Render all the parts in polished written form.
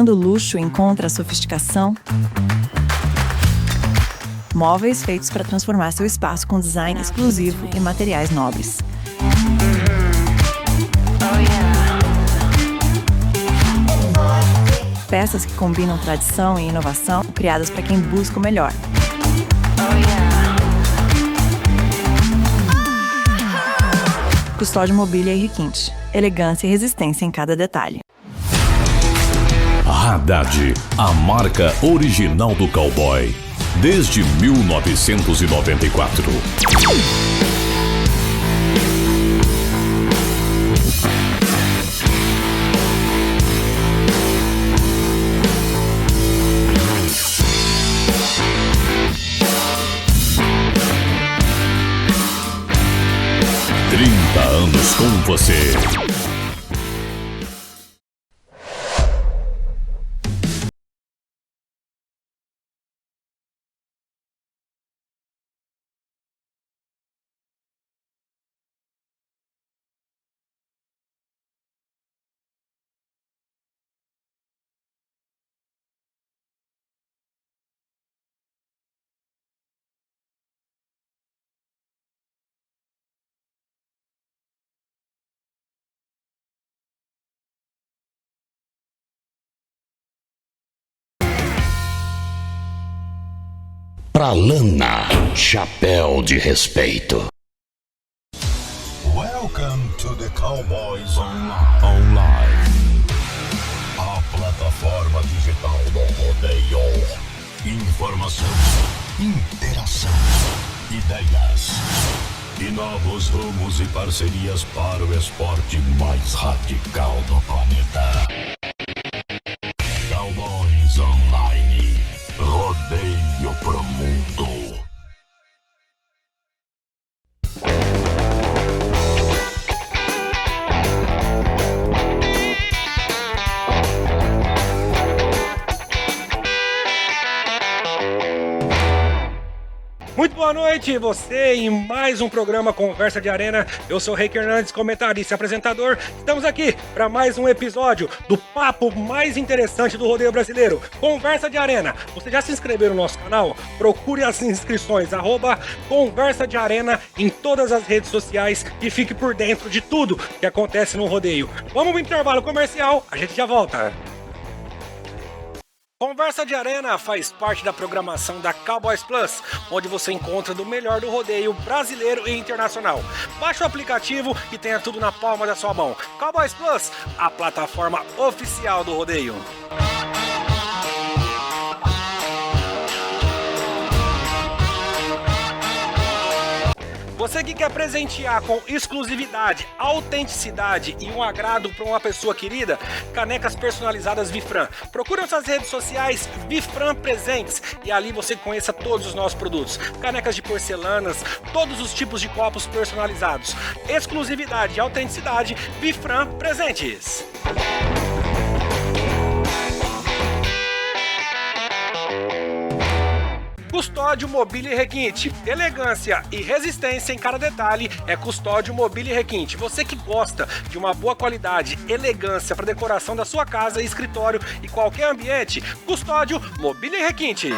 Quando o luxo encontra a sofisticação, móveis feitos para transformar seu espaço com design exclusivo e materiais nobres. Peças que combinam tradição e inovação, criadas para quem busca o melhor. Custódio Mobília e Requinte. Elegância e resistência em cada detalhe. Haddad, a marca original do cowboy, desde 1994. 30 anos com você. Pra lana, chapéu de respeito. Welcome to the Cowboys Online. A plataforma digital do rodeio. Informação, interação, ideias e novos rumos e parcerias para o esporte mais radical do planeta. Cowboys Online. Rodeio pro mundo. Muito boa noite, você em mais um programa Conversa de Arena. Eu sou o Reiki Hernandes, comentarista e apresentador. Estamos aqui para mais um episódio do papo mais interessante do rodeio brasileiro, Conversa de Arena. Você já se inscreveu no nosso canal? Procure as inscrições, @Conversa de Arena em todas as redes sociais e fique por dentro de tudo que acontece no rodeio. Vamos pro intervalo comercial, a gente já volta. Conversa de Arena faz parte da programação da Cowboys Plus, onde você encontra do melhor do rodeio brasileiro e internacional. Baixe o aplicativo e tenha tudo na palma da sua mão. Cowboys Plus, a plataforma oficial do rodeio. Você que quer presentear com exclusividade, autenticidade e um agrado para uma pessoa querida, canecas personalizadas Vifran. Procure nossas redes sociais Vifran Presentes e ali você conheça todos os nossos produtos. Canecas de porcelanas, todos os tipos de copos personalizados. Exclusividade e autenticidade Vifran Presentes. Custódio Mobília e Requinte. Elegância e resistência em cada detalhe é Custódio Mobília e Requinte. Você que gosta de uma boa qualidade, elegância para decoração da sua casa, escritório e qualquer ambiente, Custódio Mobília e Requinte.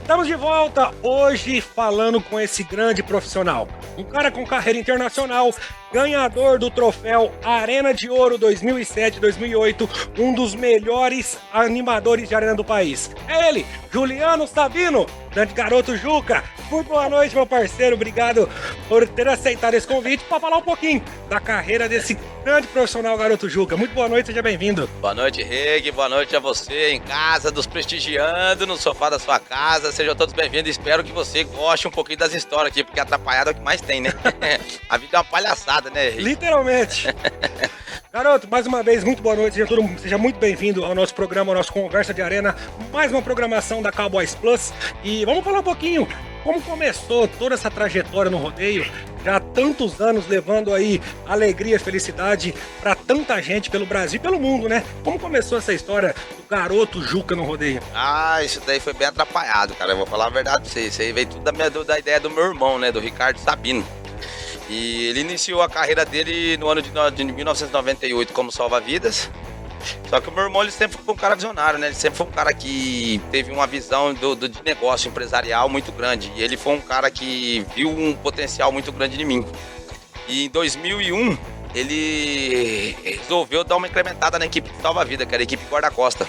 Estamos de volta hoje falando com esse grande profissional. Um cara com carreira internacional, ganhador do troféu Arena de Ouro 2007-2008, um dos melhores animadores de arena do país. É ele, Juliano Savino, grande garoto Juca. Muito boa noite, meu parceiro. Obrigado por ter aceitado esse convite para falar um pouquinho da carreira desse grande profissional garoto Juca. Muito boa noite, seja bem-vindo. Boa noite, Reg. Boa noite a você em casa, nos prestigiando no sofá da sua casa. Sejam todos bem-vindos. Espero que você goste um pouquinho das histórias aqui, porque atrapalhado é o que mais tem, né? A vida é uma palhaçada, né, Reg? Literalmente. Garoto, mais uma vez, muito boa noite. Seja muito bem-vindo ao nosso programa, ao nosso Conversa de Arena. Mais uma programação da Cowboys Plus. E vamos falar um pouquinho como começou toda essa trajetória no rodeio. Já há tantos anos levando aí alegria e felicidade para tanta gente pelo Brasil e pelo mundo, né? Como começou essa história do garoto Juca no rodeio? Ah, isso daí foi bem atrapalhado, cara. Eu vou falar a verdade pra você. Isso aí veio tudo da ideia do meu irmão, né? Do Ricardo Sabino. E ele iniciou a carreira dele no ano de 1998 como salva-vidas. Só que o meu irmão, ele sempre foi um cara visionário, né? Ele sempre foi um cara que teve uma visão de negócio empresarial muito grande. E ele foi um cara que viu um potencial muito grande em mim. E em 2001, ele resolveu dar uma incrementada na equipe de salva-vida, que era a equipe guarda-costa.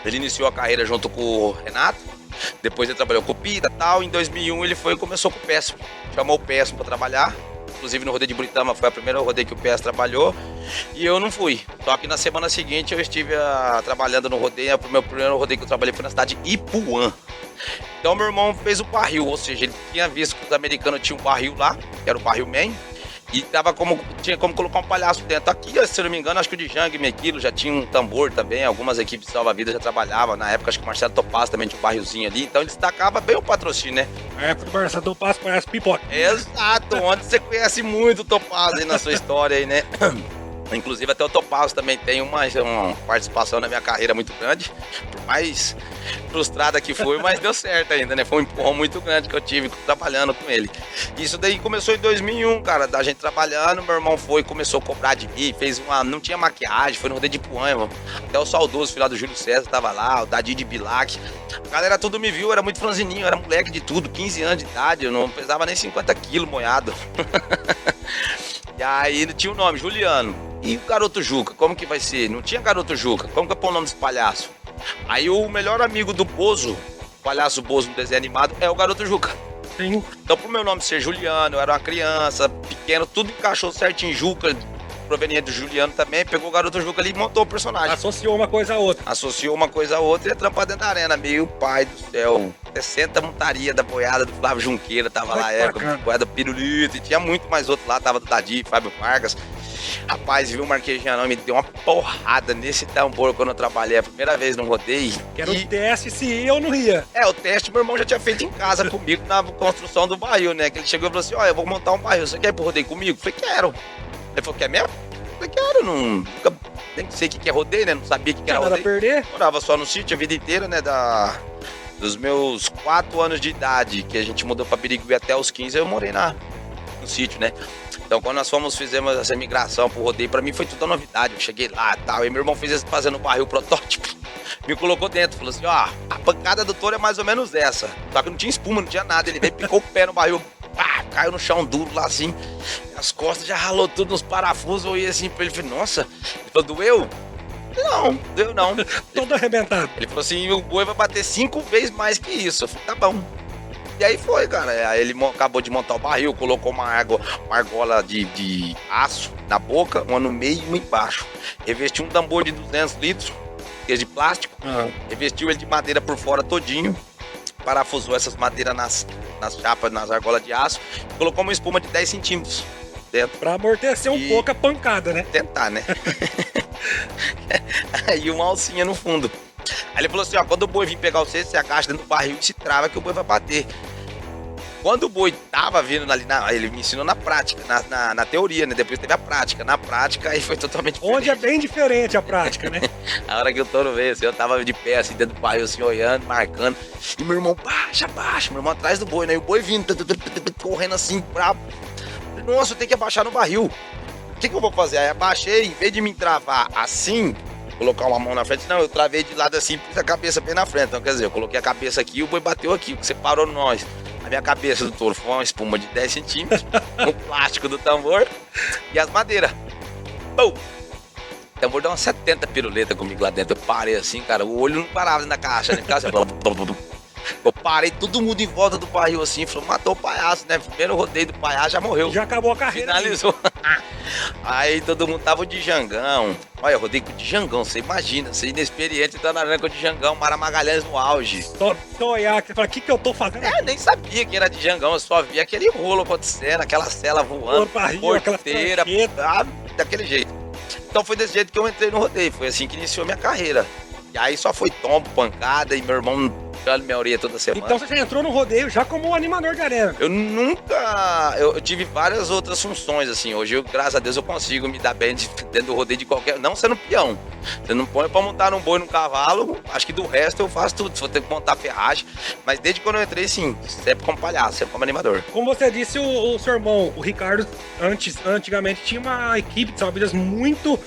Ele iniciou a carreira junto com o Renato, depois ele trabalhou com o Pita e tal. Em 2001 ele começou com o Péssimo, chamou o Péssimo para trabalhar. Inclusive no rodeio de Buritama foi a primeira rodeio que o PS trabalhou e eu não fui. Só que na semana seguinte eu estive trabalhando no rodeio. O meu primeiro rodeio que eu trabalhei foi na cidade de Ipuã. Então meu irmão fez o barril, ou seja, ele tinha visto que os americanos tinham um barril lá, que era o barril main. E tinha como colocar um palhaço dentro. Aqui, se eu não me engano, acho que o Django e Mequilo já tinha um tambor também. Algumas equipes de salva-vidas já trabalhavam. Na época, acho que o Marcelo Topaz também tinha um barrilzinho ali. Então ele destacava bem o patrocínio, né? Na época do Marcelo Topaz parece pipoca. Exato, onde você conhece muito o Topaz aí na sua história aí, né? Inclusive até o Topaz também tem uma participação na minha carreira muito grande. Por mais frustrada que foi, mas deu certo ainda, né? Foi um empurrão muito grande que eu tive trabalhando com ele. Isso daí começou em 2001, cara, da gente trabalhando. Meu irmão começou a cobrar de mim, não tinha maquiagem, foi no rodeio de Ipuã, mano. Até o saudoso filho do Júlio César tava lá, o Dadi de Bilac. A galera tudo me viu, era muito franzininho, era moleque de tudo, 15 anos de idade, eu não pesava nem 50 quilos moiado. E aí ele tinha o nome, Juliano. E o Garoto Juca, como que vai ser? Não tinha Garoto Juca, como que é pôr o nome desse palhaço? Aí o melhor amigo do Bozo, o palhaço Bozo no desenho animado, é o Garoto Juca. Sim. Então pro meu nome ser Juliano, eu era uma criança, pequeno, tudo encaixou certinho, Juca, proveniente do Juliano também, pegou o Garoto Juca ali e montou o personagem. Associou uma coisa a outra. Associou uma coisa a outra e entrou pra dentro da arena. Meu pai do céu, 60 montaria da boiada do Flávio Junqueira, tava lá, boiada Pirulito, e tinha muito mais outro lá, tava do Dadi, Fábio Vargas. Rapaz, viu o Marquejanão, me deu uma porrada nesse tambor quando eu trabalhei a primeira vez no rodeio. Que era o teste se ia ou não ia. O teste meu irmão já tinha feito em casa comigo na construção do barril, né? Que ele chegou e falou assim, eu vou montar um barril, você quer ir pro rodeio comigo? Eu falei, quero. Ele falou, quer mesmo? Eu falei, quero, nunca nem sei o que é rodeio, né? Não sabia o que era rodeio. Perder. Morava só no sítio a vida inteira, né? Dos meus 4 anos de idade, que a gente mudou pra Birigui até os 15, eu morei no sítio, né? Então quando fizemos essa migração pro rodeio, pra mim foi tudo uma novidade. Eu cheguei lá e tal, e meu irmão fazendo o barril protótipo, me colocou dentro, falou assim, a pancada do touro é mais ou menos essa. Só que não tinha espuma, não tinha nada, ele veio, picou o pé no barril, pá, caiu no chão duro lá assim, as costas já ralou tudo nos parafusos, eu ia assim pra ele, falei, nossa, ele falou, doeu? Não, doeu não. Todo arrebentado. Ele falou assim, o boi vai bater 5 vezes mais que isso. Eu falei, tá bom. E aí foi, cara. Aí ele acabou de montar o barril, colocou uma argola de aço na boca, uma no meio e uma embaixo. Revestiu um tambor de 200 litros, que é de plástico. Revestiu ele de madeira por fora todinho. Parafusou essas madeiras nas chapas, nas argolas de aço. Colocou uma espuma de 10 centímetros dentro. Pra amortecer um pouco a pancada, né? Tentar, né? Aí uma alcinha no fundo. Aí ele falou assim, quando o boi vir pegar você agacha dentro do barril e se trava que o boi vai bater. Quando o boi tava vindo ali, ele me ensinou na prática, na teoria, né? Depois teve a prática. Na prática, aí foi totalmente diferente. Onde é bem diferente a prática, né? A hora que o touro veio, assim, eu tava de pé, assim, dentro do barril, assim, olhando, marcando. E meu irmão, baixa. Meu irmão atrás do boi, né? E o boi vindo, correndo assim, bravo. Nossa, eu tenho que abaixar no barril. O que eu vou fazer? Aí abaixei, em vez de me travar assim, colocar uma mão na frente, não, eu travei de lado assim, pus a cabeça bem na frente. Então, quer dizer, eu coloquei a cabeça aqui e o boi bateu aqui, o que separou nós. A minha cabeça do touro foi uma espuma de 10 centímetros, o plástico do tambor e as madeiras. Pum! O tambor deu umas 70 piruletas comigo lá dentro. Eu parei assim, cara, o olho não parava na caixa, né? Eu parei, todo mundo em volta do barril assim, falou, matou o palhaço, né? Primeiro rodeio do palhaço, já morreu. Já acabou a carreira. Finalizou. Aí todo mundo tava de Djangão. Olha, eu rodei com o Djangão, você imagina, você inexperiente tá na arena com o Djangão, Mara Magalhães no auge. Só olhar, você fala, o que eu tô fazendo? Nem sabia que era Djangão, eu só via aquele rolo acontecendo, aquela cela voando, porteira, daquele jeito. Então foi desse jeito que eu entrei no rodeio, foi assim que iniciou minha carreira. E aí só foi tombo, pancada, e meu irmão puxando minha orelha toda semana. Então você já entrou no rodeio já como animador de arena. Eu nunca... Eu tive várias outras funções, assim. Hoje, graças a Deus, eu consigo me dar bem dentro do rodeio de qualquer... Não sendo peão. Você não põe pra montar num boi, num cavalo. Acho que do resto eu faço tudo. Se for ter que montar ferragem. Mas desde quando eu entrei, sim. Sempre como palhaço, sempre como animador. Como você disse, o seu irmão, o Ricardo, antigamente tinha uma equipe de salva-vidas muito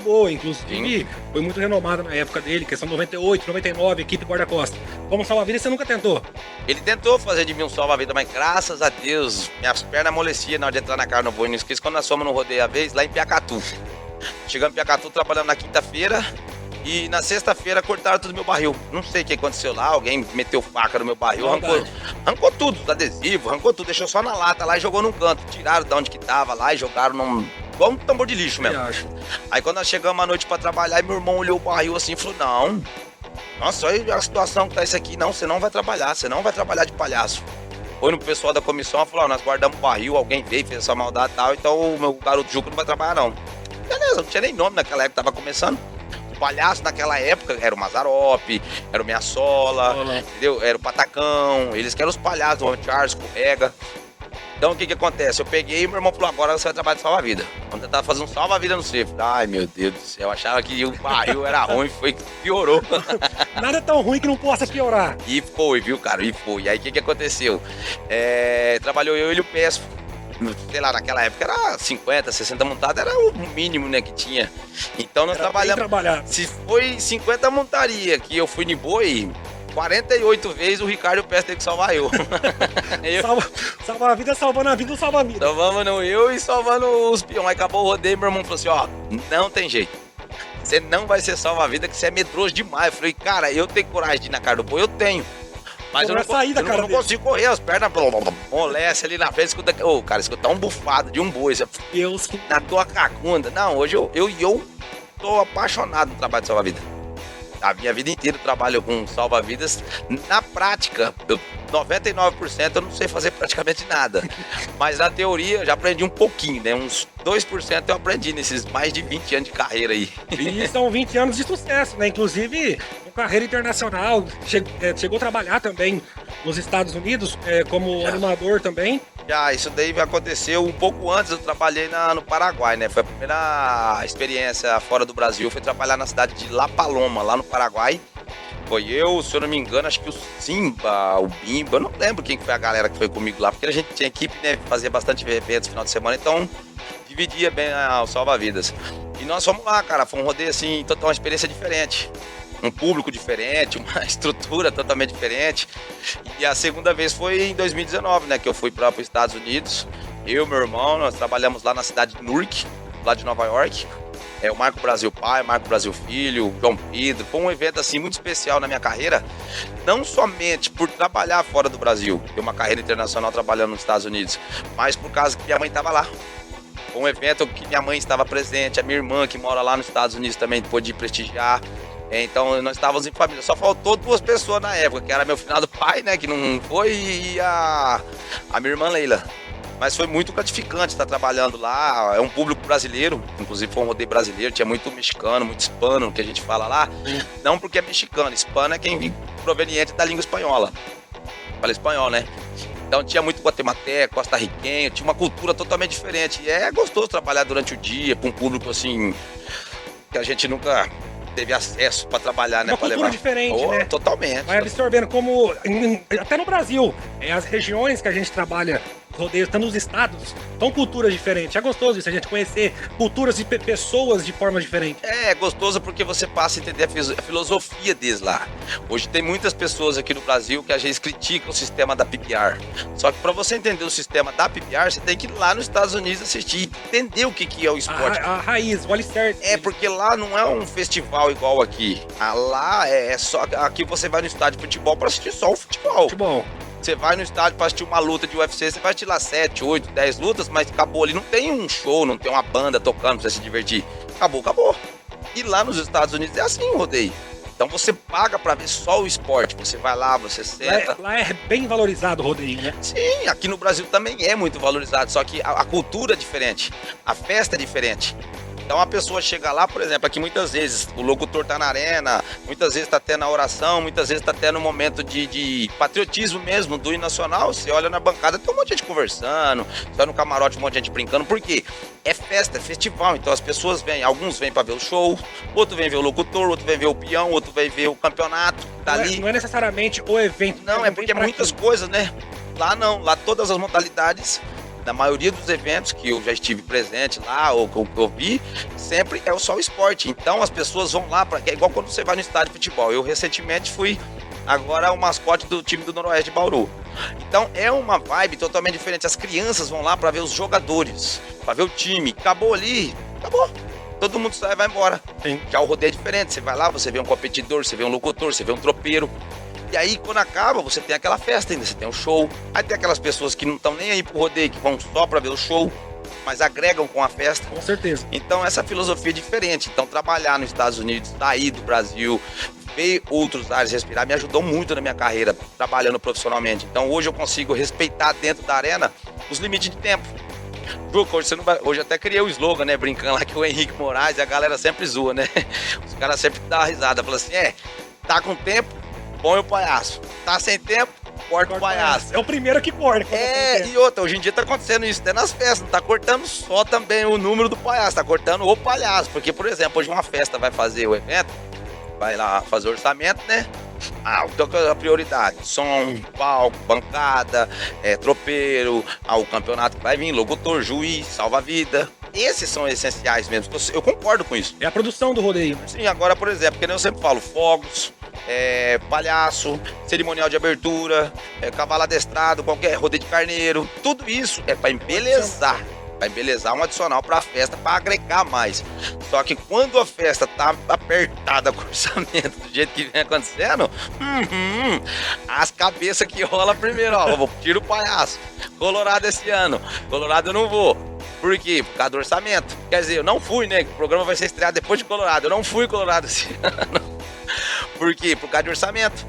boa. Inclusive, foi muito renomada na época dele. Questão 98, 99, equipe guarda-costas. Como salva-vidas, você nunca tentou? Ele tentou fazer de mim um salva-vida, mas graças a Deus, minhas pernas amoleciam na hora de entrar na cara no boi. Não esqueça quando nós fomos no rodeio a vez, lá em Piacatu. Chegamos em Piacatu, trabalhando na quinta-feira. E na sexta-feira cortaram tudo meu barril. Não sei o que aconteceu lá, alguém meteu faca no meu barril, arrancou tudo, os adesivos, arrancou tudo, deixou só na lata lá e jogou num canto. Tiraram de onde que tava lá e jogaram igual um tambor de lixo mesmo. Aí quando nós chegamos à noite pra trabalhar, meu irmão olhou o barril assim e falou, não, nossa, olha a situação que tá isso aqui, não, você não vai trabalhar de palhaço. Foi no pessoal da comissão e falou, nós guardamos o barril, alguém veio, fez essa maldade e tal, então o meu garoto Juca não vai trabalhar não. Beleza, não tinha nem nome naquela época, tava começando. Palhaço naquela época era o Mazzaropi, era o Meia Sola, entendeu? Era o Patacão, eles que eram os palhaços, o Charles, Correga. Então o que acontece? Eu peguei e meu irmão falou, agora você vai trabalhar de salva-vida. Quando eu tava fazendo salva-vida no CEF, ai meu Deus do céu, eu achava que o barril era ruim, foi que piorou. Nada tão ruim que não possa piorar. E foi, viu, cara, e foi. E aí o que aconteceu? Trabalhou eu e o Pespo. Sei lá, naquela época era 50, 60 montadas, era o mínimo, né, que tinha. Então nós trabalhamos. Se foi 50 montaria que eu fui no boi, 48 vezes o Ricardo e o Pespo teve que salvar eu. Salvar a vida, salvando a vida do salva-vida. Salvando eu e salvando os peões. Aí acabou o rodeio, meu irmão falou assim, ó, não tem jeito. Você não vai ser salva-vida, que você é medroso demais. Eu falei, cara, eu tenho coragem de ir na cara do boi? Eu tenho. Mas eu não consigo correr, as pernas molece ali na frente, escuta um bufado de um boi, Deus na tua cacunda. Não, hoje eu tô apaixonado no trabalho de salva-vida. A minha vida inteira eu trabalho com salva-vidas. Na prática, 99% eu não sei fazer praticamente nada. Mas na teoria eu já aprendi um pouquinho, né? Uns 2% eu aprendi nesses mais de 20 anos de carreira aí. E são 20 anos de sucesso, né? Inclusive, com carreira internacional, chegou a trabalhar também nos Estados Unidos como animador também. Já, isso daí aconteceu um pouco antes, eu trabalhei no Paraguai, né? Foi a primeira experiência fora do Brasil, foi trabalhar na cidade de La Paloma, lá no Paraguai. Foi eu, se eu não me engano, acho que o Simba, o Bimba, eu não lembro quem foi a galera que foi comigo lá, porque a gente tinha equipe, né? Fazia bastante eventos no final de semana, então dividia bem os salva-vidas. E nós fomos lá, cara, foi um rodeio assim, total, uma experiência diferente. Um público diferente, uma estrutura totalmente diferente. E a segunda vez foi em 2019, né? Que eu fui para os Estados Unidos. Eu e meu irmão, nós trabalhamos lá na cidade de Newark, lá de Nova York. O Marco Brasil pai, Marco Brasil filho, o João Pedro. Foi um evento assim muito especial na minha carreira. Não somente por trabalhar fora do Brasil, ter uma carreira internacional trabalhando nos Estados Unidos, mas por causa que minha mãe estava lá. Foi um evento que minha mãe estava presente, a minha irmã que mora lá nos Estados Unidos também pôde prestigiar. Então nós estávamos em família, só faltou 2 pessoas na época, que era meu finado pai, né, que não foi, e a minha irmã Leila. Mas foi muito gratificante estar trabalhando lá, é um público brasileiro, inclusive foi um rodeio brasileiro, tinha muito mexicano, muito hispano, que a gente fala lá. Não porque é mexicano, hispano é quem proveniente da língua espanhola, fala espanhol, né? Então tinha muito guatemalteco, costarriquenho, tinha uma cultura totalmente diferente. E é gostoso trabalhar durante o dia com um público assim, que a gente nunca teve acesso para trabalhar, né? Uma cultura diferente, né? Totalmente. Vai absorvendo, como até no Brasil, as regiões que a gente trabalha, os rodeios, tanto nos estados, são culturas diferentes. É gostoso isso, a gente conhecer culturas e pessoas de forma diferente. É gostoso porque você passa a entender a filosofia deles lá. Hoje tem muitas pessoas aqui no Brasil que às vezes criticam o sistema da PBR. Só que para você entender o sistema da PBR, você tem que ir lá nos Estados Unidos assistir, entender o que é o esporte. A raiz, o alicerce. Porque lá não é um festival igual aqui. Lá é só... Aqui você vai no estádio de futebol para assistir só o futebol. Você vai no estádio pra assistir uma luta de UFC, você vai assistir lá 7, 8, 10 lutas, mas acabou ali. Não tem um show, não tem uma banda tocando pra você se divertir. Acabou. E lá nos Estados Unidos é assim o rodeio. Então você paga pra ver só o esporte. Você vai lá, você senta. Lá é bem valorizado o rodeio, né? Sim, aqui no Brasil também é muito valorizado. Só que a cultura é diferente. A festa é diferente. Então a pessoa chega lá, por exemplo, aqui muitas vezes o locutor tá na arena, muitas vezes tá tendo a oração, muitas vezes tá tendo um momento de patriotismo mesmo, do hino nacional. Você olha na bancada, tem um monte de gente conversando, você vai no camarote, um monte de gente brincando, por quê? É festa, é festival, então as pessoas vêm, alguns vêm pra ver o show, outro vem ver o locutor, outro vem ver o peão, outro vem ver o campeonato, tá ali. Não é necessariamente o evento. Não, é porque é muitas coisas, né? Lá não, lá todas as modalidades, na maioria dos eventos que eu já estive presente lá, ou que eu vi, sempre é só o esporte. Então as pessoas vão lá, é igual quando você vai no estádio de futebol. Eu recentemente fui agora o mascote do time do Noroeste de Bauru. Então é uma vibe totalmente diferente. As crianças vão lá para ver os jogadores, para ver o time. Acabou ali, acabou. Todo mundo sai e vai embora. Sim. Já o rodeio é diferente. Você vai lá, você vê um competidor, você vê um locutor, você vê um tropeiro. E aí, quando acaba, você tem aquela festa ainda, você tem um show. Aí tem aquelas pessoas que não estão nem aí pro rodeio, que vão só pra ver o show, mas agregam com a festa. Com certeza. Então, essa filosofia é diferente. Então, trabalhar nos Estados Unidos, sair do Brasil, ver outros ares, respirar, me ajudou muito na minha carreira, trabalhando profissionalmente. Então, hoje eu consigo respeitar dentro da arena os limites de tempo. Juca, hoje, hoje até criei o slogan, né, brincando lá que o Henrique Moraes, a galera sempre zoa, né? Os caras sempre dão uma risada, falam assim, tá com tempo, põe o palhaço. Tá sem tempo, corta o palhaço. É o primeiro que corta. E outra, hoje em dia tá acontecendo isso até nas festas. Não tá cortando só também o número do palhaço, tá cortando o palhaço. Porque, por exemplo, hoje uma festa vai fazer o evento, vai lá fazer o orçamento, né? Então a prioridade, som, palco, bancada, tropeiro, o campeonato que vai vir, locutor, juiz, salva-vida. Esses são essenciais mesmo. Eu concordo com isso. É a produção do rodeio. Sim, agora, por exemplo, que nem eu sempre falo, fogos, palhaço, cerimonial de abertura, cavalo adestrado, qualquer rodeio de carneiro, tudo isso é para embelezar. Vai embelezar um adicional para a festa, para agregar mais. Só que quando a festa tá apertada com o orçamento do jeito que vem acontecendo, as cabeças que rola primeiro, ó, vou tirar o palhaço. Colorado esse ano, Colorado eu não vou. Por quê? Por causa do orçamento. Quer dizer, eu não fui, né? O programa vai ser estreado depois de Colorado. Eu não fui Colorado esse ano. Por quê? Por causa de orçamento.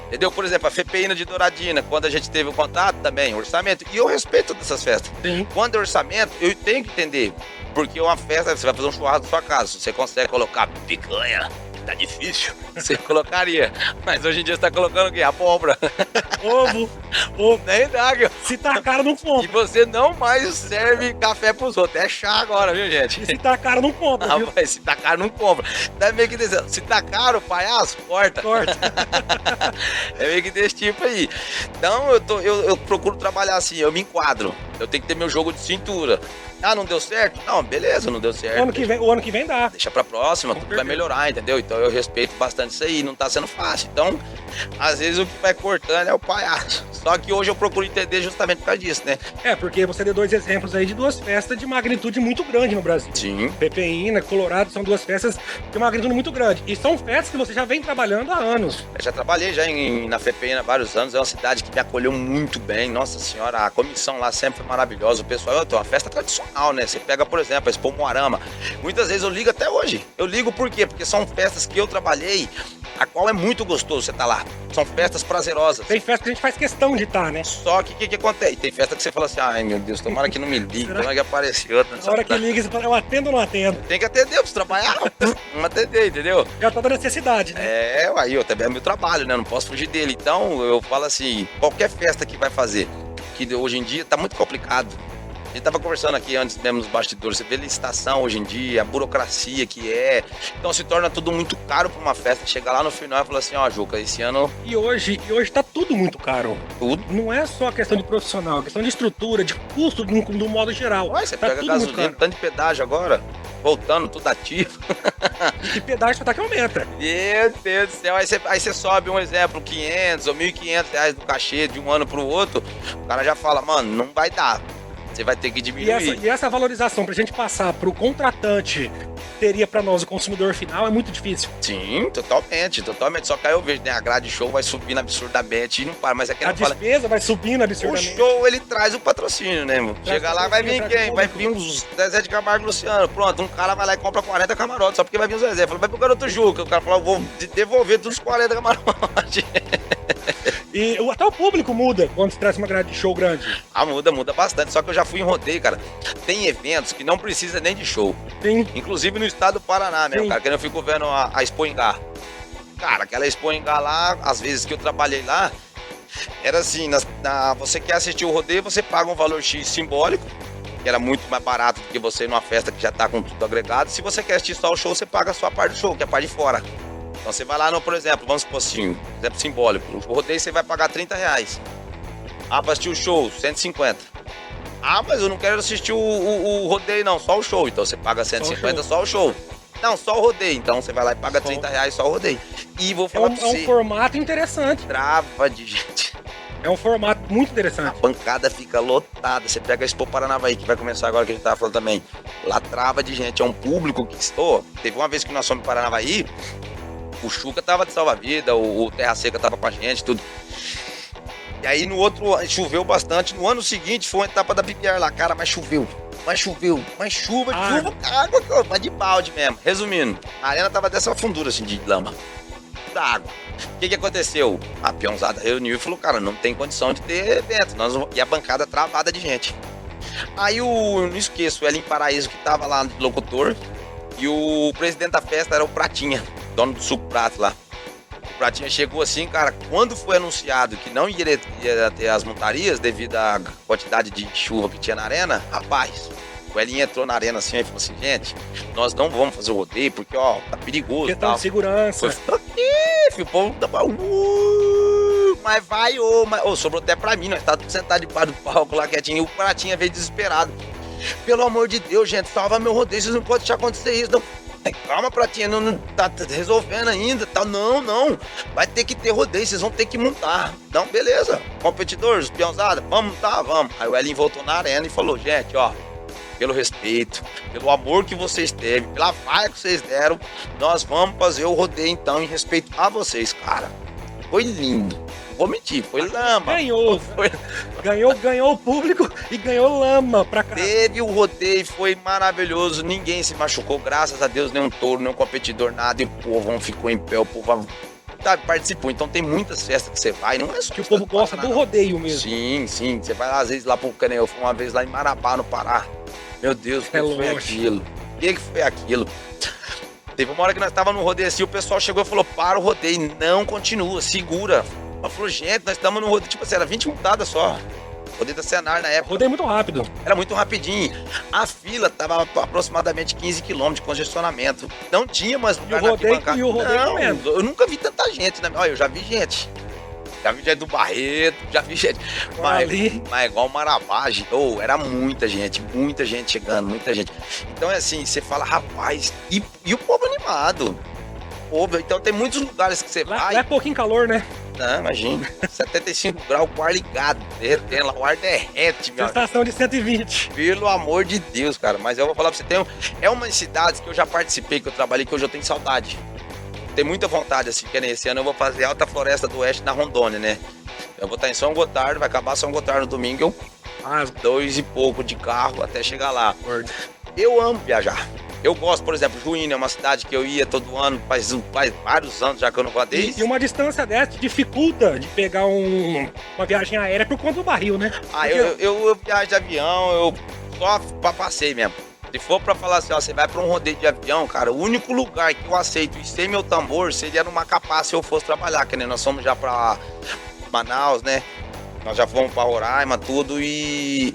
Entendeu? Por exemplo, a FEPEINA de Douradina, quando a gente teve o contato também, orçamento. E eu respeito dessas festas. Sim. Quando é orçamento, eu tenho que entender. Porque uma festa, você vai fazer um churrasco na sua casa. Você consegue colocar picanha, tá difícil. Você colocaria. Mas hoje em dia você tá colocando o quê? Abóbora. Ovo. Nem dá, viu? Se tá caro, não E compra. você não mais serve café pros outros. É chá agora, viu, gente? E se tá caro, não compra, viu? Rapaz, se tá caro, não compra. Dá meio que dizendo, se tá caro, palhaço, corta. Corta. É meio que desse tipo aí. Então, eu procuro trabalhar assim, eu me enquadro. Eu tenho que ter meu jogo de cintura. Não deu certo? Não, beleza, não deu certo. O ano que vem dá. Deixa pra próxima, tudo vai melhorar, entendeu? Então eu respeito bastante isso aí, não tá sendo fácil. Então, às vezes o que vai cortando é o palhaço. Só que hoje eu procuro entender justamente por causa disso, né? Porque você deu dois exemplos aí de duas festas de magnitude muito grande no Brasil. Sim. FEPEINA, Colorado, são duas festas de magnitude muito grande. E são festas que você já vem trabalhando há anos. Eu já trabalhei na FEPEINA há vários anos, é uma cidade que me acolheu muito bem. Nossa senhora, a comissão lá sempre foi maravilhosa. O pessoal, tem uma festa tradicional, né? Você pega, por exemplo, a Expo Moarama. Muitas vezes eu ligo até hoje. Eu ligo por quê? Porque são festas que eu trabalhei, a qual é muito gostoso você tá lá. São festas prazerosas. Tem festa que a gente faz questão de estar, né? Só que o que acontece? Tem festa que você fala assim, ai meu Deus, tomara que não me ligue, tomara que apareça outra. Na hora que liga, você fala, eu atendo ou não atendo? Tem que atender, pra trabalhar, não atender, entendeu? Já tá da necessidade, né? Aí eu também é meu trabalho, né? Não posso fugir dele. Então eu falo assim, qualquer festa que vai fazer, que hoje em dia tá muito complicado. A gente tava conversando aqui antes mesmo nos bastidores, você vê a licitação hoje em dia, a burocracia que é. Então se torna tudo muito caro pra uma festa. Chega lá no final e fala assim, ó, Juca, esse ano... E hoje tá tudo muito caro. Tudo. Não é só questão de profissional, é questão de estrutura, de custo do modo geral. Ué, você tá pega tudo muito gasolina, caro. tanto de pedágio agora, voltando, tudo ativo. E pedágio só tá que aumenta. Meu Deus do céu, aí você sobe um exemplo, 500 ou 1.500 reais do cachê de um ano pro outro, o cara já fala, mano, não vai dar. Você vai ter que diminuir. E essa valorização pra gente passar pro contratante teria pra nós, o consumidor final, é muito difícil. Sim, totalmente. Só que aí eu vejo, né, a grade de show vai subindo absurdamente e não para. Mas é que A não fala. despesa vai subindo O absurdamente. show, ele traz o patrocínio, né, mano? Traz Chega lá, vai vir patrocínio, quem? traz Vai vir uns Zezé de Camargo e Luciano. Pronto, um cara vai lá e compra 40 camarotes, só porque vai vir o Zezé. Fala, vai pro garoto Juca. O cara fala, vou devolver todos os 40 camarotes. E até o público muda quando se traz uma grade de show grande. Ah, muda bastante. Só que eu já fui em rodeio, cara. Tem eventos que não precisa nem de show. Sim. Inclusive no estado do Paraná mesmo, Sim. cara. Que eu fico vendo a Expo Engá. Cara, aquela Expo Engá lá, às vezes que eu trabalhei lá, era assim, você quer assistir o rodeio, você paga um valor X simbólico, que era muito mais barato do que você ir numa festa que já tá com tudo agregado. Se você quer assistir só o show, você paga a sua parte do show, que é a parte de fora. Então você vai lá no, por exemplo, vamos supor assim, exemplo simbólico, o rodeio você vai pagar R$30. Ah, pra assistir o show, 150. Ah, mas eu não quero assistir o rodeio não, só o show. Então você paga 150 só o show. Não, só o rodeio. Então você vai lá e paga R$30 só o rodeio. E vou falar pra você. É um formato interessante. Trava de gente. É um formato muito interessante. A bancada fica lotada. Você pega a Expo Paranavaí, que vai começar agora, que a gente tava falando também. Lá trava de gente. É um público que... teve uma vez que nós fomos em Paranavaí, o Chuca tava de salva-vida, o Terra Seca tava com a gente, tudo. E aí no outro, choveu bastante. No ano seguinte foi uma etapa da PPR lá. Cara, mas choveu, chuva, água, mas de balde mesmo. Resumindo, a arena tava dessa fundura assim de lama, da água. O que aconteceu? A peãozada reuniu e falou, cara, não tem condição de ter evento. E a bancada travada de gente. Aí eu não esqueço, o Elinho Paraíso, que tava lá de locutor, e o presidente da festa era o Pratinha, dono do Suco Prato lá. O Pratinha chegou assim, cara, quando foi anunciado que não ia ter as montarias devido à quantidade de chuva que tinha na arena, rapaz, o Elinho entrou na arena assim e falou assim, gente, nós não vamos fazer o rodeio porque, ó, tá perigoso. Questão de segurança. O povo tava... mas vai, sobrou até pra mim, nós estávamos sentados debaixo do palco lá quietinho, e o Pratinha veio desesperado. Pelo amor de Deus, gente, salva meu rodeio, vocês não podem deixar acontecer isso, não. Calma, Pratinha, não tá resolvendo ainda, tá? Não, vai ter que ter rodeio, vocês vão ter que montar. Não, beleza, competidores, peãozada, vamos montar, vamos. Aí o Elinho voltou na arena e falou, gente, ó, pelo respeito, pelo amor que vocês teve, pela vaia que vocês deram, nós vamos fazer o rodeio então em respeito a vocês, cara. Foi lindo. Não vou mentir, foi lama. Ganhou o público e ganhou lama pra cá. Teve o rodeio, foi maravilhoso. Ninguém se machucou, graças a Deus, nenhum touro, nenhum competidor, nada. E o povo ficou em pé, o povo participou. Então tem muitas festas que você vai, não é só que o povo gosta do rodeio mesmo. Sim. Você vai às vezes lá pro Canel, eu fui uma vez lá em Marabá, no Pará. Meu Deus, o que foi aquilo? O que foi aquilo? Teve uma hora que nós estávamos no rodeio assim, o pessoal chegou e falou, para o rodeio, não continua, segura. Eu falei, gente, nós estamos no rodeio, tipo assim, era 20 montadas só. Rodeio da Senar na época. Rodeio muito rápido. Era muito rapidinho. A fila tava aproximadamente 15 km de congestionamento. Não tinha mais lugar na arquibancada. E o rodeio mesmo. Eu nunca vi tanta gente, né? Olha, eu já vi gente. Já vi gente do Barreto, já vi gente. Mas igual o Marabá, era muita gente chegando, muita gente. Então é assim, você fala, rapaz, e o povo animado. Então tem muitos lugares que você vai. Lá é pouquinho calor, né? Não, imagina. 75 graus, o ar ligado, derretendo lá, o ar derrete, meu. Sensação de 120. Pelo amor de Deus, cara. Mas eu vou falar pra você, é umas cidades que eu já participei, que eu trabalhei, que hoje eu tenho saudade. Tem muita vontade, assim, que nesse ano eu vou fazer Alta Floresta do Oeste na Rondônia, né? Eu vou estar em São Gotardo, vai acabar São Gotardo no domingo, às 2 e pouco de carro até chegar lá. Eu amo viajar. Eu gosto, por exemplo, Juína é uma cidade que eu ia todo ano, faz vários anos já que eu não vou desde. E uma distância dessa dificulta de pegar uma viagem aérea por conta do barril, né? Eu viajo de avião, eu só passei mesmo. Se for pra falar assim, ó, você vai pra um rodeio de avião, cara, o único lugar que eu aceito e sem meu tambor seria no Macapá se eu fosse trabalhar, que nem nós fomos já pra Manaus, né? Nós já fomos pra Roraima, tudo, e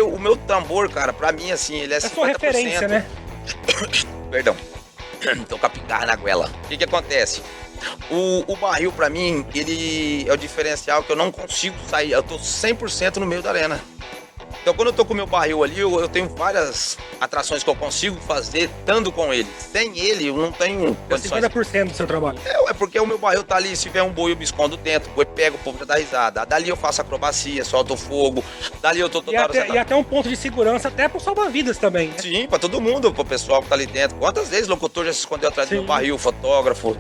o meu tambor, cara, pra mim, assim, ele é 50%. Sua referência, né? Perdão, tô com a picarra na goela. O que acontece? O barril, pra mim, ele é o diferencial que eu não consigo sair, eu tô 100% no meio da arena. Então, quando eu tô com o meu barril ali, eu tenho várias atrações que eu consigo fazer estando com ele. Sem ele, eu não tenho condições. 50% do seu trabalho. É porque o meu barril tá ali, se tiver um boi, eu me escondo dentro, o boi pega, o povo já dá risada. Dali eu faço acrobacia, solto fogo, dali eu tô toda hora... E até um ponto de segurança, até pro salva-vidas também, né? Sim, pra todo mundo, pro pessoal que tá ali dentro. Quantas vezes o locutor já se escondeu atrás do meu barril, fotógrafo?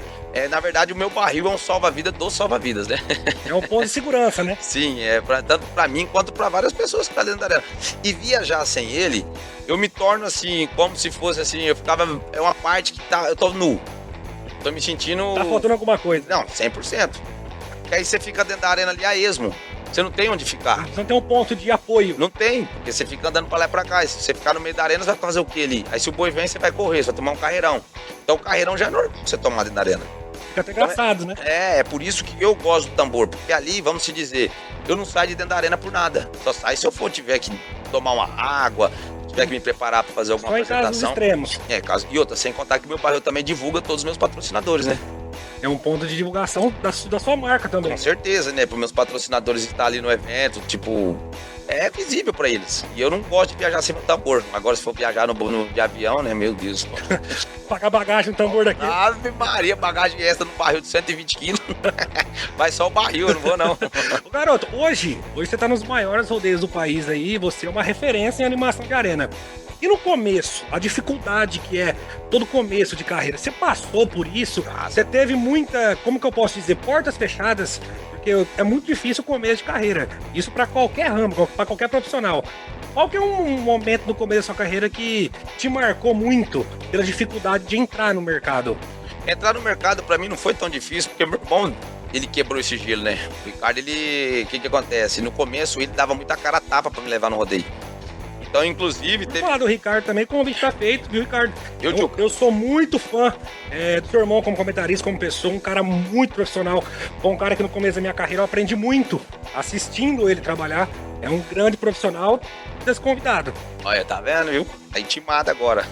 Na verdade, o meu barril é um salva-vida dos salva-vidas, né? É um ponto de segurança, né? Sim, tanto pra mim quanto pra várias pessoas que tá dentro da arena. E viajar sem ele, eu me torno assim, como se fosse assim, é uma parte que eu tô nu. Tô me sentindo... Tá faltando alguma coisa. Não, 100%. Que aí você fica dentro da arena ali a esmo. Você não tem onde ficar. Você não tem um ponto de apoio. Não tem, porque você fica andando pra lá e pra cá. E se você ficar no meio da arena, você vai fazer o que ali? Aí se o boi vem, você vai correr, você vai tomar um carreirão. Então o carreirão já é normal você tomar dentro da arena. Fica até engraçado, né? É por isso que eu gosto do tambor. Porque ali, vamos se dizer, eu não saio de dentro da arena por nada. Só saio se eu tiver que tomar uma água, tiver que me preparar pra fazer alguma Só em casos apresentação. extremos. E outra, sem contar que meu barril também divulga todos os meus patrocinadores, né? É um ponto de divulgação da sua marca também. Com certeza, né? Para meus patrocinadores estar ali no evento, tipo, é visível para eles. E eu não gosto de viajar sem o tambor. Agora, se for viajar de avião, né? Meu Deus. Pagar bagagem no tambor daqui. Ave Maria, bagagem extra no barril de 120 quilos. Vai só o barril, eu não vou não. Ô, garoto, hoje você tá nos maiores rodeios do país aí, você é uma referência em animação de arena. E no começo, a dificuldade que é todo começo de carreira, você passou por isso? Você teve muita, como que eu posso dizer, portas fechadas? Porque é muito difícil o começo de carreira. Isso para qualquer ramo, para qualquer profissional. Qual que é um momento no começo da sua carreira que te marcou muito pela dificuldade de entrar no mercado? Entrar no mercado para mim não foi tão difícil, porque meu irmão, ele quebrou esse gelo, né? O Ricardo, o que acontece? No começo ele dava muita cara a tapa para me levar no rodeio. Então, inclusive, Vou falar do Ricardo também, como o convite tá feito, viu, Ricardo? Eu Eu sou muito fã do seu irmão como comentarista, como pessoa, um cara muito profissional. Foi um cara que no começo da minha carreira eu aprendi muito assistindo ele trabalhar. É um grande profissional desconvidado. Olha, tá vendo, viu? Tá intimado agora.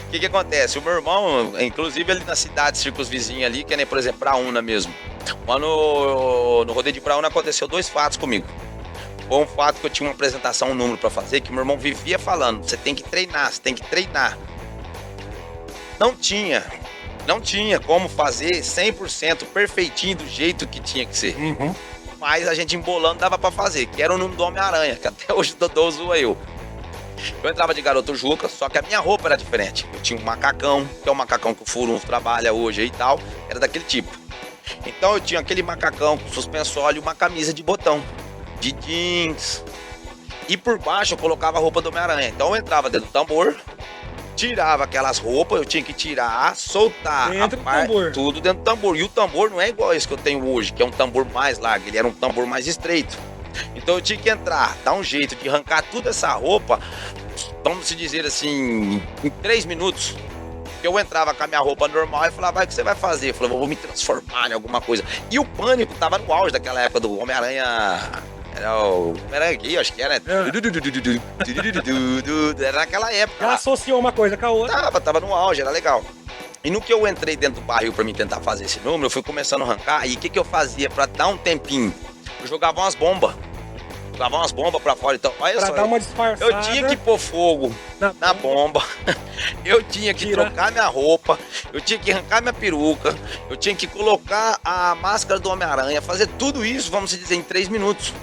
O que acontece? O meu irmão, inclusive ali na cidade, círculos vizinhos ali, que nem, por exemplo, Braúna mesmo. Lá no rodeio de Braúna aconteceu 2 fatos comigo. Foi um fato que eu tinha uma apresentação, um número pra fazer, que meu irmão vivia falando, você tem que treinar, você tem que treinar. Não tinha como fazer 100% perfeitinho do jeito que tinha que ser. Uhum. Mas a gente embolando dava pra fazer, que era o número do Homem-Aranha, que até hoje o Dodô zoa eu. Eu entrava de garoto Juca, só que a minha roupa era diferente. Eu tinha um macacão, que é o macacão que o Furunço trabalha hoje aí e tal, era daquele tipo. Então eu tinha aquele macacão com suspensório e uma camisa de botão, de jeans. E por baixo eu colocava a roupa do Homem-Aranha. Então eu entrava dentro do tambor, tirava aquelas roupas, eu tinha que tirar, soltar dentro do tambor. Tudo dentro do tambor. E o tambor não é igual esse que eu tenho hoje, que é um tambor mais largo, ele era um tambor mais estreito. Então eu tinha que entrar, dar um jeito de arrancar toda essa roupa, vamos se dizer assim, em 3 minutos. Eu entrava com a minha roupa normal e falava, vai, o que você vai fazer? Eu falava, vou me transformar em alguma coisa. E o pânico tava no auge daquela época do Homem-Aranha. Era o Homem-Aranha gay, acho que era. Era naquela época. Já associou uma coisa com a outra. Tava no auge, era legal. E no que eu entrei dentro do barril pra mim tentar fazer esse número, eu fui começando a arrancar. E o que eu fazia pra dar um tempinho? Eu jogava umas bombas. Jogava umas bombas pra fora. Então, olha pra só. dar uma disfarçada. Eu tinha que pôr fogo na bomba. Eu tinha que trocar minha roupa. Eu tinha que arrancar minha peruca. Eu tinha que colocar a máscara do Homem-Aranha. Fazer tudo isso, vamos dizer, em 3 minutos.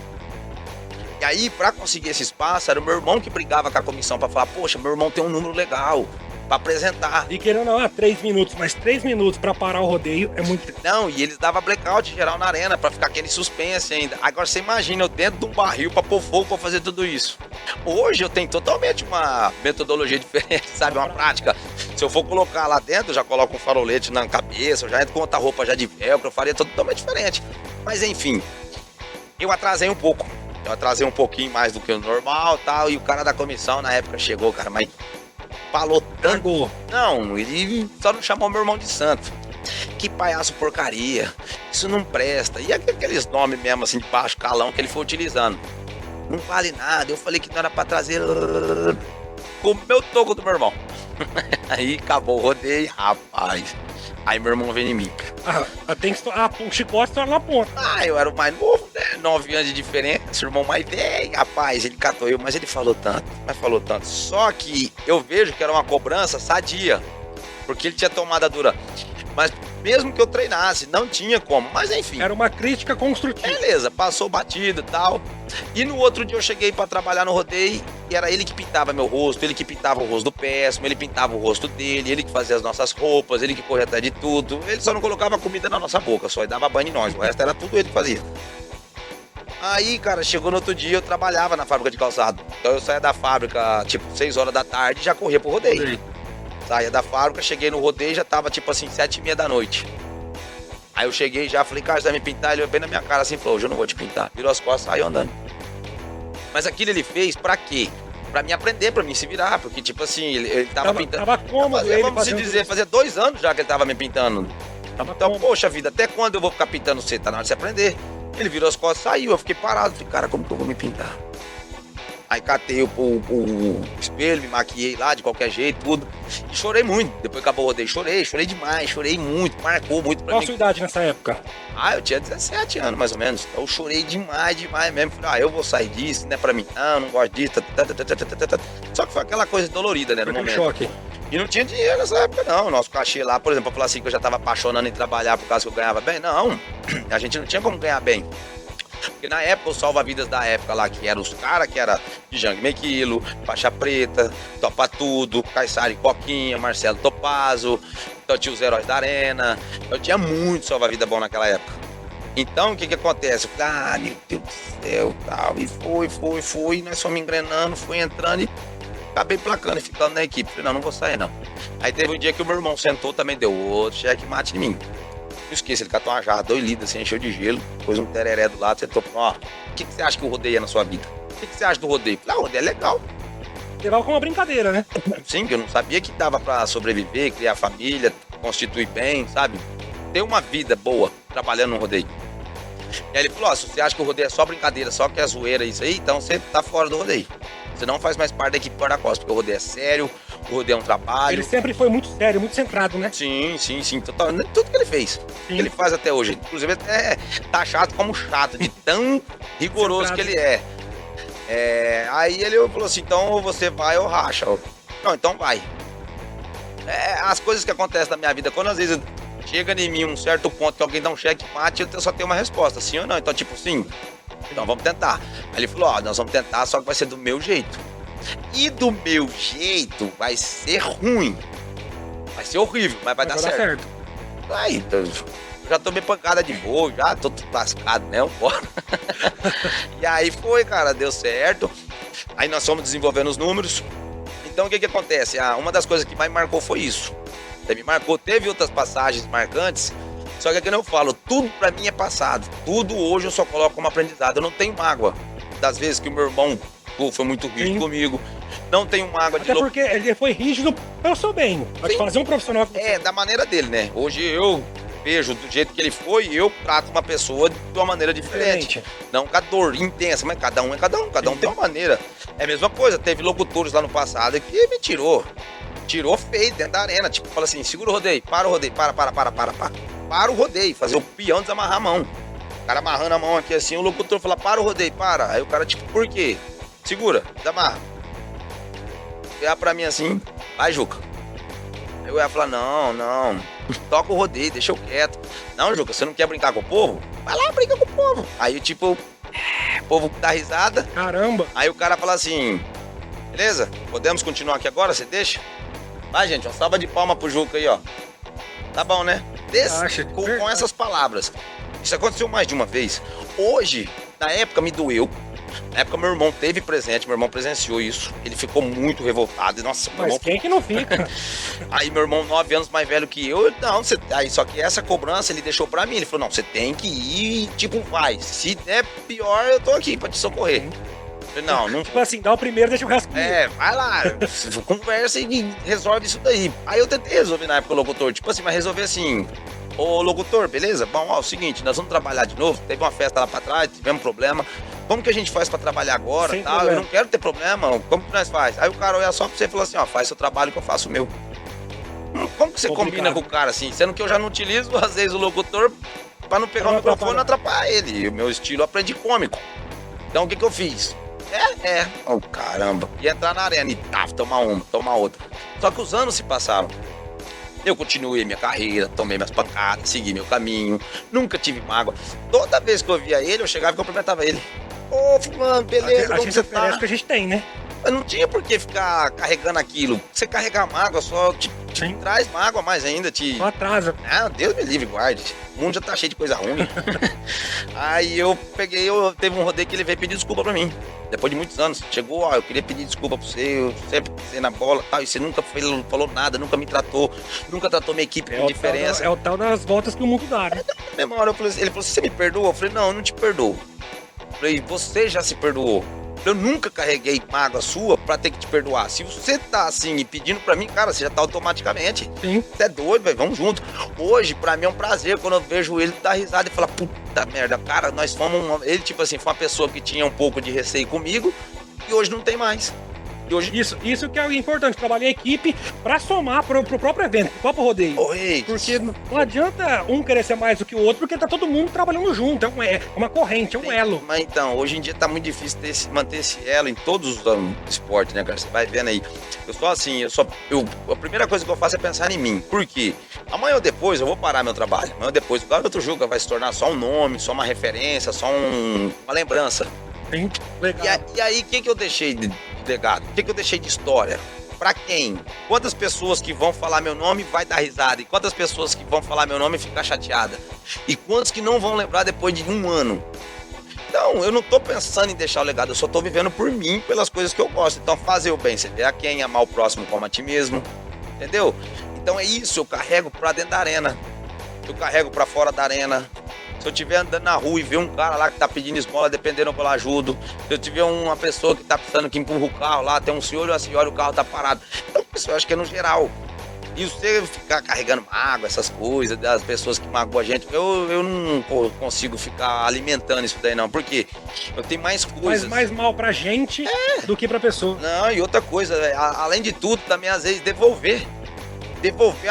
E aí, pra conseguir esse espaço, era o meu irmão que brigava com a comissão pra falar, poxa, meu irmão tem um número legal pra apresentar. E querendo ou não, 3 minutos, mas 3 minutos pra parar o rodeio é muito... Não, e eles davam blackout geral na arena pra ficar aquele suspense ainda. Agora você imagina eu dentro de um barril pra pôr fogo pra fazer tudo isso. Hoje eu tenho totalmente uma metodologia diferente, sabe? Uma prática. Se eu for colocar lá dentro, eu já coloco um farolete na cabeça, eu já entro com outra roupa já de velcro, eu faria totalmente diferente. Mas enfim, eu atrasei um pouco. Eu atrasei um pouquinho mais do que o normal e tal. E o cara da comissão na época chegou, cara, mas falou tanto. Não, ele só não chamou meu irmão de santo. Que palhaço porcaria. Isso não presta. E aqueles nomes mesmo assim de baixo calão que ele foi utilizando. Não vale nada. Eu falei que não era pra trazer. Comeu o toco do meu irmão. Aí acabou o rodeio, rapaz. Aí meu irmão veio em mim. Tem que um chicote estoura na ponta. Eu era o mais novo, né? 9 anos de diferença, o irmão mais velho, rapaz, ele catou eu, mas ele falou tanto, Só que eu vejo que era uma cobrança sadia, porque ele tinha tomado a dura. Mas mesmo que eu treinasse, não tinha como, mas enfim. Era uma crítica construtiva. Beleza, passou batido e tal. E no outro dia eu cheguei pra trabalhar no rodeio e era ele que pintava meu rosto, ele que pintava o rosto do péssimo, ele pintava o rosto dele, ele que fazia as nossas roupas, ele que corria atrás de tudo. Ele só não colocava comida na nossa boca, só dava banho em nós, o resto era tudo ele que fazia. Aí, cara, chegou no outro dia, eu trabalhava na fábrica de calçado. Então eu saía da fábrica, tipo, 6 horas da tarde e já corria pro rodeio. Saía da fábrica, cheguei no rodeio, já tava tipo assim, 7h30 da noite. Aí eu cheguei já, falei, cara, você vai me pintar? Ele olhou bem na minha cara assim, falou, hoje eu não vou te pintar. Virou as costas, saiu andando. Mas aquilo ele fez pra quê? Pra mim aprender, pra mim se virar, porque tipo assim, ele tava pintando. Tava cômodo ele vamos se dizer, fazia 2 anos já que ele tava me pintando. Tava Então, cômodo. poxa vida, até quando eu vou ficar pintando você? Tá na hora de você aprender. Ele virou as costas, saiu, eu fiquei parado. Falei, cara, como que eu vou me pintar? Aí catei o espelho, me maquiei lá de qualquer jeito, tudo. E chorei muito. Depois que acabou o rodeio, chorei demais, chorei muito, marcou muito pra Qual mim. a sua idade nessa época? Ah, eu tinha 17 anos, mais ou menos. Eu chorei demais mesmo. Falei, eu vou sair disso, não é pra mim não gosto disso. Só que foi aquela coisa dolorida, né, no Foi um momento. choque. E não tinha dinheiro nessa época, não. O nosso cachê lá, por exemplo, pra falar assim que eu já tava apaixonando em trabalhar por causa que eu ganhava bem, não. A gente não tinha como ganhar bem. Porque na época, os salva-vidas da época lá, que eram os caras que era de Jangue Mequilo, Faixa Preta, Topa Tudo, Caissara e Coquinha, Marcelo Topazo, então tinha os Heróis da Arena. Eu tinha muito salva-vida bom naquela época. Então, o que acontece? Eu falei, meu Deus do céu, tal. E fui, nós fomos engrenando, fui entrando e acabei placando e ficando na equipe. Falei, não vou sair não. Aí teve um dia que o meu irmão sentou, também deu outro checkmate em mim. Não esqueça, ele catou uma jarra 2 litros, assim, encheu de gelo, pôs um tereré do lado, sentou, ó, o que você acha que o rodeio é na sua vida? O que você acha do rodeio? Falei, o rodeio é legal. Levava como uma brincadeira, né? Sim, que eu não sabia que dava pra sobreviver, criar família, constituir bem, sabe? Ter uma vida boa trabalhando no rodeio. E aí ele falou, se você acha que o rodeio é só brincadeira, só que é zoeira isso aí, então você tá fora do rodeio. Você não faz mais parte da equipe guarda-costas, porque o rodeio é sério, o rodeio é um trabalho. Ele sempre foi muito sério, muito centrado, né? Sim, total, tudo que ele fez, que ele faz até hoje. Inclusive até tá chato como chato, de tão rigoroso Centrado. que ele é. Aí ele falou assim, então ou você vai ou racha. Não, então vai. As coisas que acontecem na minha vida, quando às vezes chega em mim um certo ponto que alguém dá um checkmate, eu só tenho uma resposta, sim ou não. Então tipo, sim. Então vamos tentar. Aí ele falou, nós vamos tentar, só que vai ser do meu jeito. E do meu jeito vai ser ruim. Vai ser horrível, mas vai dar certo. Aí, então, eu já tomei pancada de voo, já tô tudo lascado, né? Bora. E aí foi, cara, deu certo. Aí nós fomos desenvolvendo os números. Então o que acontece? Uma das coisas que mais marcou foi isso. Me marcou, teve outras passagens marcantes. Só que aqui eu falo, tudo pra mim é passado. Tudo hoje eu só coloco como aprendizado. Eu não tenho mágoa das vezes que o meu irmão foi muito rígido comigo. Não tenho mágoa de... Até porque ele foi rígido pelo seu bem. Pode fazer um profissional... da maneira dele, né? Hoje eu vejo do jeito que ele foi, eu trato uma pessoa de uma maneira diferente. Não com a dor intensa, mas cada um é cada um. Cada um tem uma maneira. É a mesma coisa. Teve locutores lá no passado que me tirou. Tirou feio dentro da arena. Tipo, fala assim, segura o rodeio, para o rodeio, para. Para o rodeio, fazer o peão desamarrar a mão. O cara amarrando a mão aqui assim, o locutor fala, para o rodeio, para. Aí o cara, tipo, por quê? Segura, desamarra. Olhar pra mim assim, vai, Juca. Aí eu ia falar, não, toca o rodeio, deixa eu quieto. Não, Juca, você não quer brincar com o povo? Vai lá, brinca com o povo. Aí, tipo, o povo dá risada. Caramba. Aí o cara fala assim, beleza, podemos continuar aqui agora, você deixa? Vai, gente, uma salva de palma pro Juca aí, ó. Tá bom, né? Com essas palavras. Isso aconteceu mais de uma vez. Hoje, na época, me doeu. Na época, meu irmão teve presente, meu irmão presenciou isso. Ele ficou muito revoltado. Nossa, meu Mas irmão... quem que não fica? Aí, meu irmão, 9 anos mais velho que eu, não, você... Aí, só que essa cobrança ele deixou pra mim. Ele falou, não, você tem que ir, tipo, vai. Se der pior, eu tô aqui pra te socorrer. Eu falei, não... Tipo assim, dá o primeiro, deixa o resto comigo. Vai lá, conversa e resolve isso daí. Aí eu tentei resolver na época o locutor, tipo assim, mas resolver assim, ô locutor, beleza? Bom, ó, é o seguinte, nós vamos trabalhar de novo, teve uma festa lá pra trás, tivemos problema, como que a gente faz pra trabalhar agora? Sem Tal? problema. Eu não quero ter problema, como que nós faz? Aí o cara olha só pra você e fala assim, ó, faz seu trabalho que eu faço o meu. Como que você combina com o cara assim? Sendo que eu já não utilizo, às vezes, o locutor pra não pegar o microfone e não atrapalhar ele. E o meu estilo eu aprendi cômico. Então o que eu fiz? Oh, caramba. Ia entrar na arena e tomar uma, tomar outra. Só que os anos se passaram. Eu continuei minha carreira, tomei minhas pancadas, segui meu caminho. Nunca tive mágoa. Toda vez que eu via ele, eu chegava e cumprimentava ele. Ô, fulano, beleza, A gente oferece que a gente tem, né? Mas não tinha por que ficar carregando aquilo. Você carregar mágoa só te traz mágoa mais ainda. Só atrasa. Ah, Deus me livre, guarde. O mundo já tá cheio de coisa ruim. Aí eu teve um rodeio que ele veio pedir desculpa pra mim. Depois de muitos anos. Chegou, ó, eu queria pedir desculpa pra você. Eu sempre pisei na bola, tal. E você nunca falou nada, nunca me tratou. Nunca tratou minha equipe com diferença. É o tal das voltas que o mundo dá, né? Na mesma hora ele falou, você me perdoa? Eu falei, não, eu não te perdoo. Eu falei, você já se perdoou. Eu nunca carreguei mágoa sua pra ter que te perdoar. Se você tá assim e pedindo pra mim, cara, você já tá automaticamente. Sim. Você é doido, velho, vamos junto. Hoje, pra mim é um prazer quando eu vejo ele dar risada e falar, puta merda, cara, nós fomos ele, tipo assim, foi uma pessoa que tinha um pouco de receio comigo e hoje não tem mais. E hoje... Isso que é o importante, trabalhar em equipe pra somar pro próprio evento, pro próprio rodeio. Oi. Porque não adianta um querer ser mais do que o outro, porque tá todo mundo trabalhando junto, é uma corrente, é um elo. Mas então, hoje em dia tá muito difícil manter esse elo em todos os esportes, né, cara? Você vai vendo aí. Eu sou assim, a primeira coisa que eu faço é pensar em mim. Por quê? Amanhã ou depois eu vou parar meu trabalho. Amanhã ou depois o Garoto Juca vai se tornar só um nome, só uma referência, só uma lembrança. Sim, legal. E aí, o que eu deixei de legado? O que eu deixei de história? Pra quem? Quantas pessoas que vão falar meu nome vai dar risada? E quantas pessoas que vão falar meu nome e ficar chateada? E quantos que não vão lembrar depois de um ano? Então, eu não tô pensando em deixar o legado, eu só tô vivendo por mim, pelas coisas que eu gosto. Então, fazer o bem, você vê a quem, amar o próximo como a ti mesmo, entendeu? Então é isso, eu carrego pra dentro da arena, eu carrego pra fora da arena. Se eu estiver andando na rua e ver um cara lá que tá pedindo esmola, dependendo que eu ajudo. Se eu tiver uma pessoa que tá precisando que empurra o carro lá, tem um senhor e uma senhora, o carro tá parado. Então, isso eu acho que é no geral. E você ficar carregando mágoa, essas coisas, das pessoas que magoam a gente, eu não consigo ficar alimentando isso daí não, porque eu tenho mais coisas. Faz mais mal pra gente do que pra pessoa. Não, e outra coisa, além de tudo, também às vezes devolver,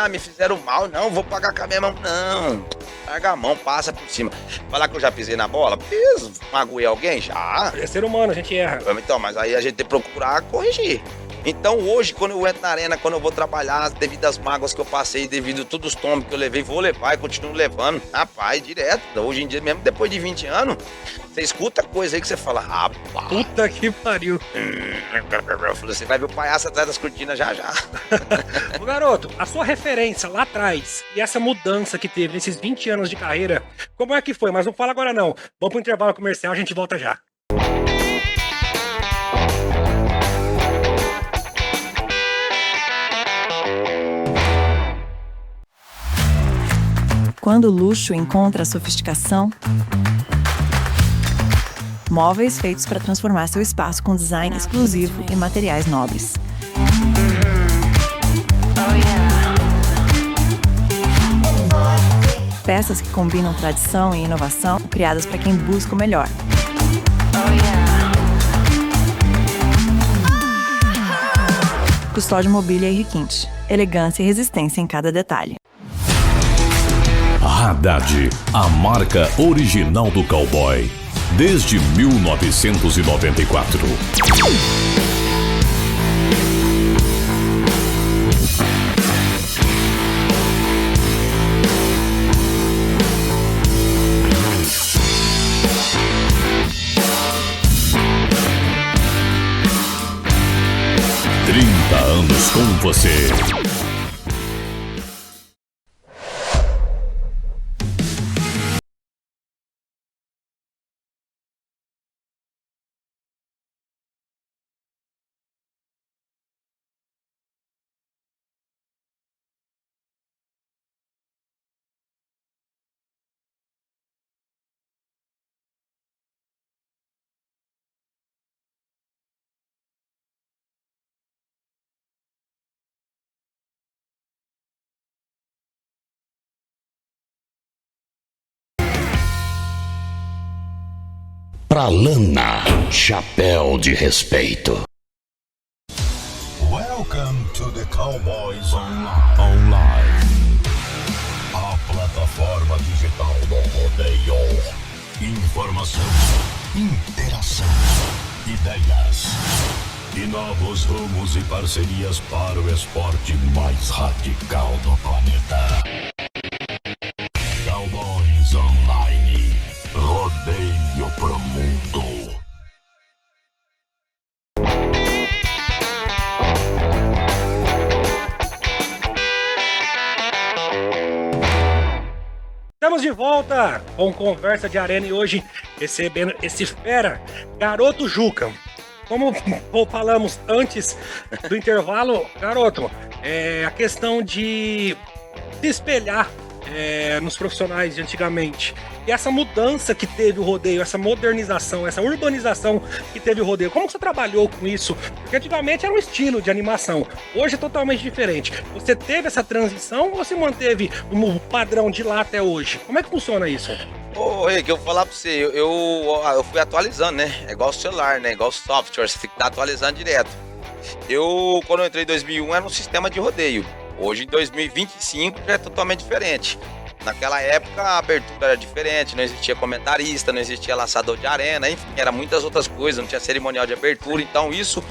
me fizeram mal, não, vou pagar com a minha mão, não. Larga a mão, passa por cima. Falar que eu já pisei na bola? Piso. Magoei alguém? Já. É ser humano, a gente erra. Então, mas aí a gente tem que procurar corrigir. Então hoje, quando eu entro na arena, quando eu vou trabalhar, devido às mágoas que eu passei, devido a todos os tombos que eu levei, vou levar e continuo levando. Rapaz, direto. Hoje em dia, mesmo depois de 20 anos, você escuta coisa aí que você fala, rapaz. Puta que pariu. Você vai ver o palhaço atrás das cortinas já. Ô, garoto, a sua referência lá atrás e essa mudança que teve nesses 20 anos de carreira, como é que foi? Mas não fala agora não. Vamos pro intervalo comercial, a gente volta já. Quando o luxo encontra a sofisticação, móveis feitos para transformar seu espaço com design exclusivo e materiais nobres. Peças que combinam tradição e inovação, criadas para quem busca o melhor. Custódio Mobília e Requinte. Elegância e resistência em cada detalhe. Haddad, a marca original do cowboy, desde 1994. Anos com você. Pra Lana, chapéu de respeito. Welcome to the Cowboys Online. A plataforma digital do rodeio. Informação, interação, ideias e novos rumos e parcerias para o esporte mais radical do planeta. Cowboys Online. Rodeio pro mundo. Estamos de volta com Conversa de Arena e hoje recebendo esse fera, Garoto Juca. Como falamos antes do intervalo, Garoto, a questão de se espelhar nos profissionais de antigamente. E essa mudança que teve o rodeio, essa modernização, essa urbanização que teve o rodeio, como você trabalhou com isso? Porque antigamente era um estilo de animação, hoje é totalmente diferente. Você teve essa transição ou você manteve o padrão de lá até hoje? Como é que funciona isso? Ô, Rick, eu vou falar pra você, eu fui atualizando, né? É igual o celular, né? Igual o software, você tem que estar atualizando direto. Quando eu entrei em 2001, era um sistema de rodeio. Hoje, em 2025, já é totalmente diferente. Naquela época, a abertura era diferente, não existia comentarista, não existia laçador de arena, enfim, era muitas outras coisas, não tinha cerimonial de abertura, então isso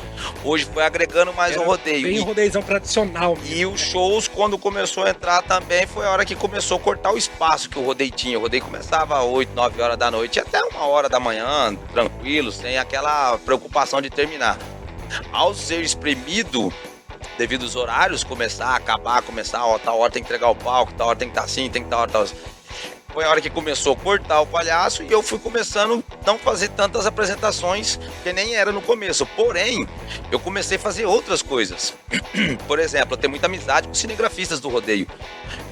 hoje foi agregando mais um rodeio. Bem rodeizão tradicional mesmo. E os shows, quando começou a entrar também, foi a hora que começou a cortar o espaço que o rodeio tinha. O rodeio começava às 8, 9 horas da noite, até 1 hora da manhã, tranquilo, sem aquela preocupação de terminar. Ao ser espremido, devido aos horários, começar, acabar, ó, tal hora tem que entregar o palco, tal hora tem que estar assim, tem que estar tal. Foi a hora que começou a cortar o palhaço e eu fui começando a não fazer tantas apresentações que nem era no começo. Porém, eu comecei a fazer outras coisas. Por exemplo, eu tenho muita amizade com cinegrafistas do rodeio.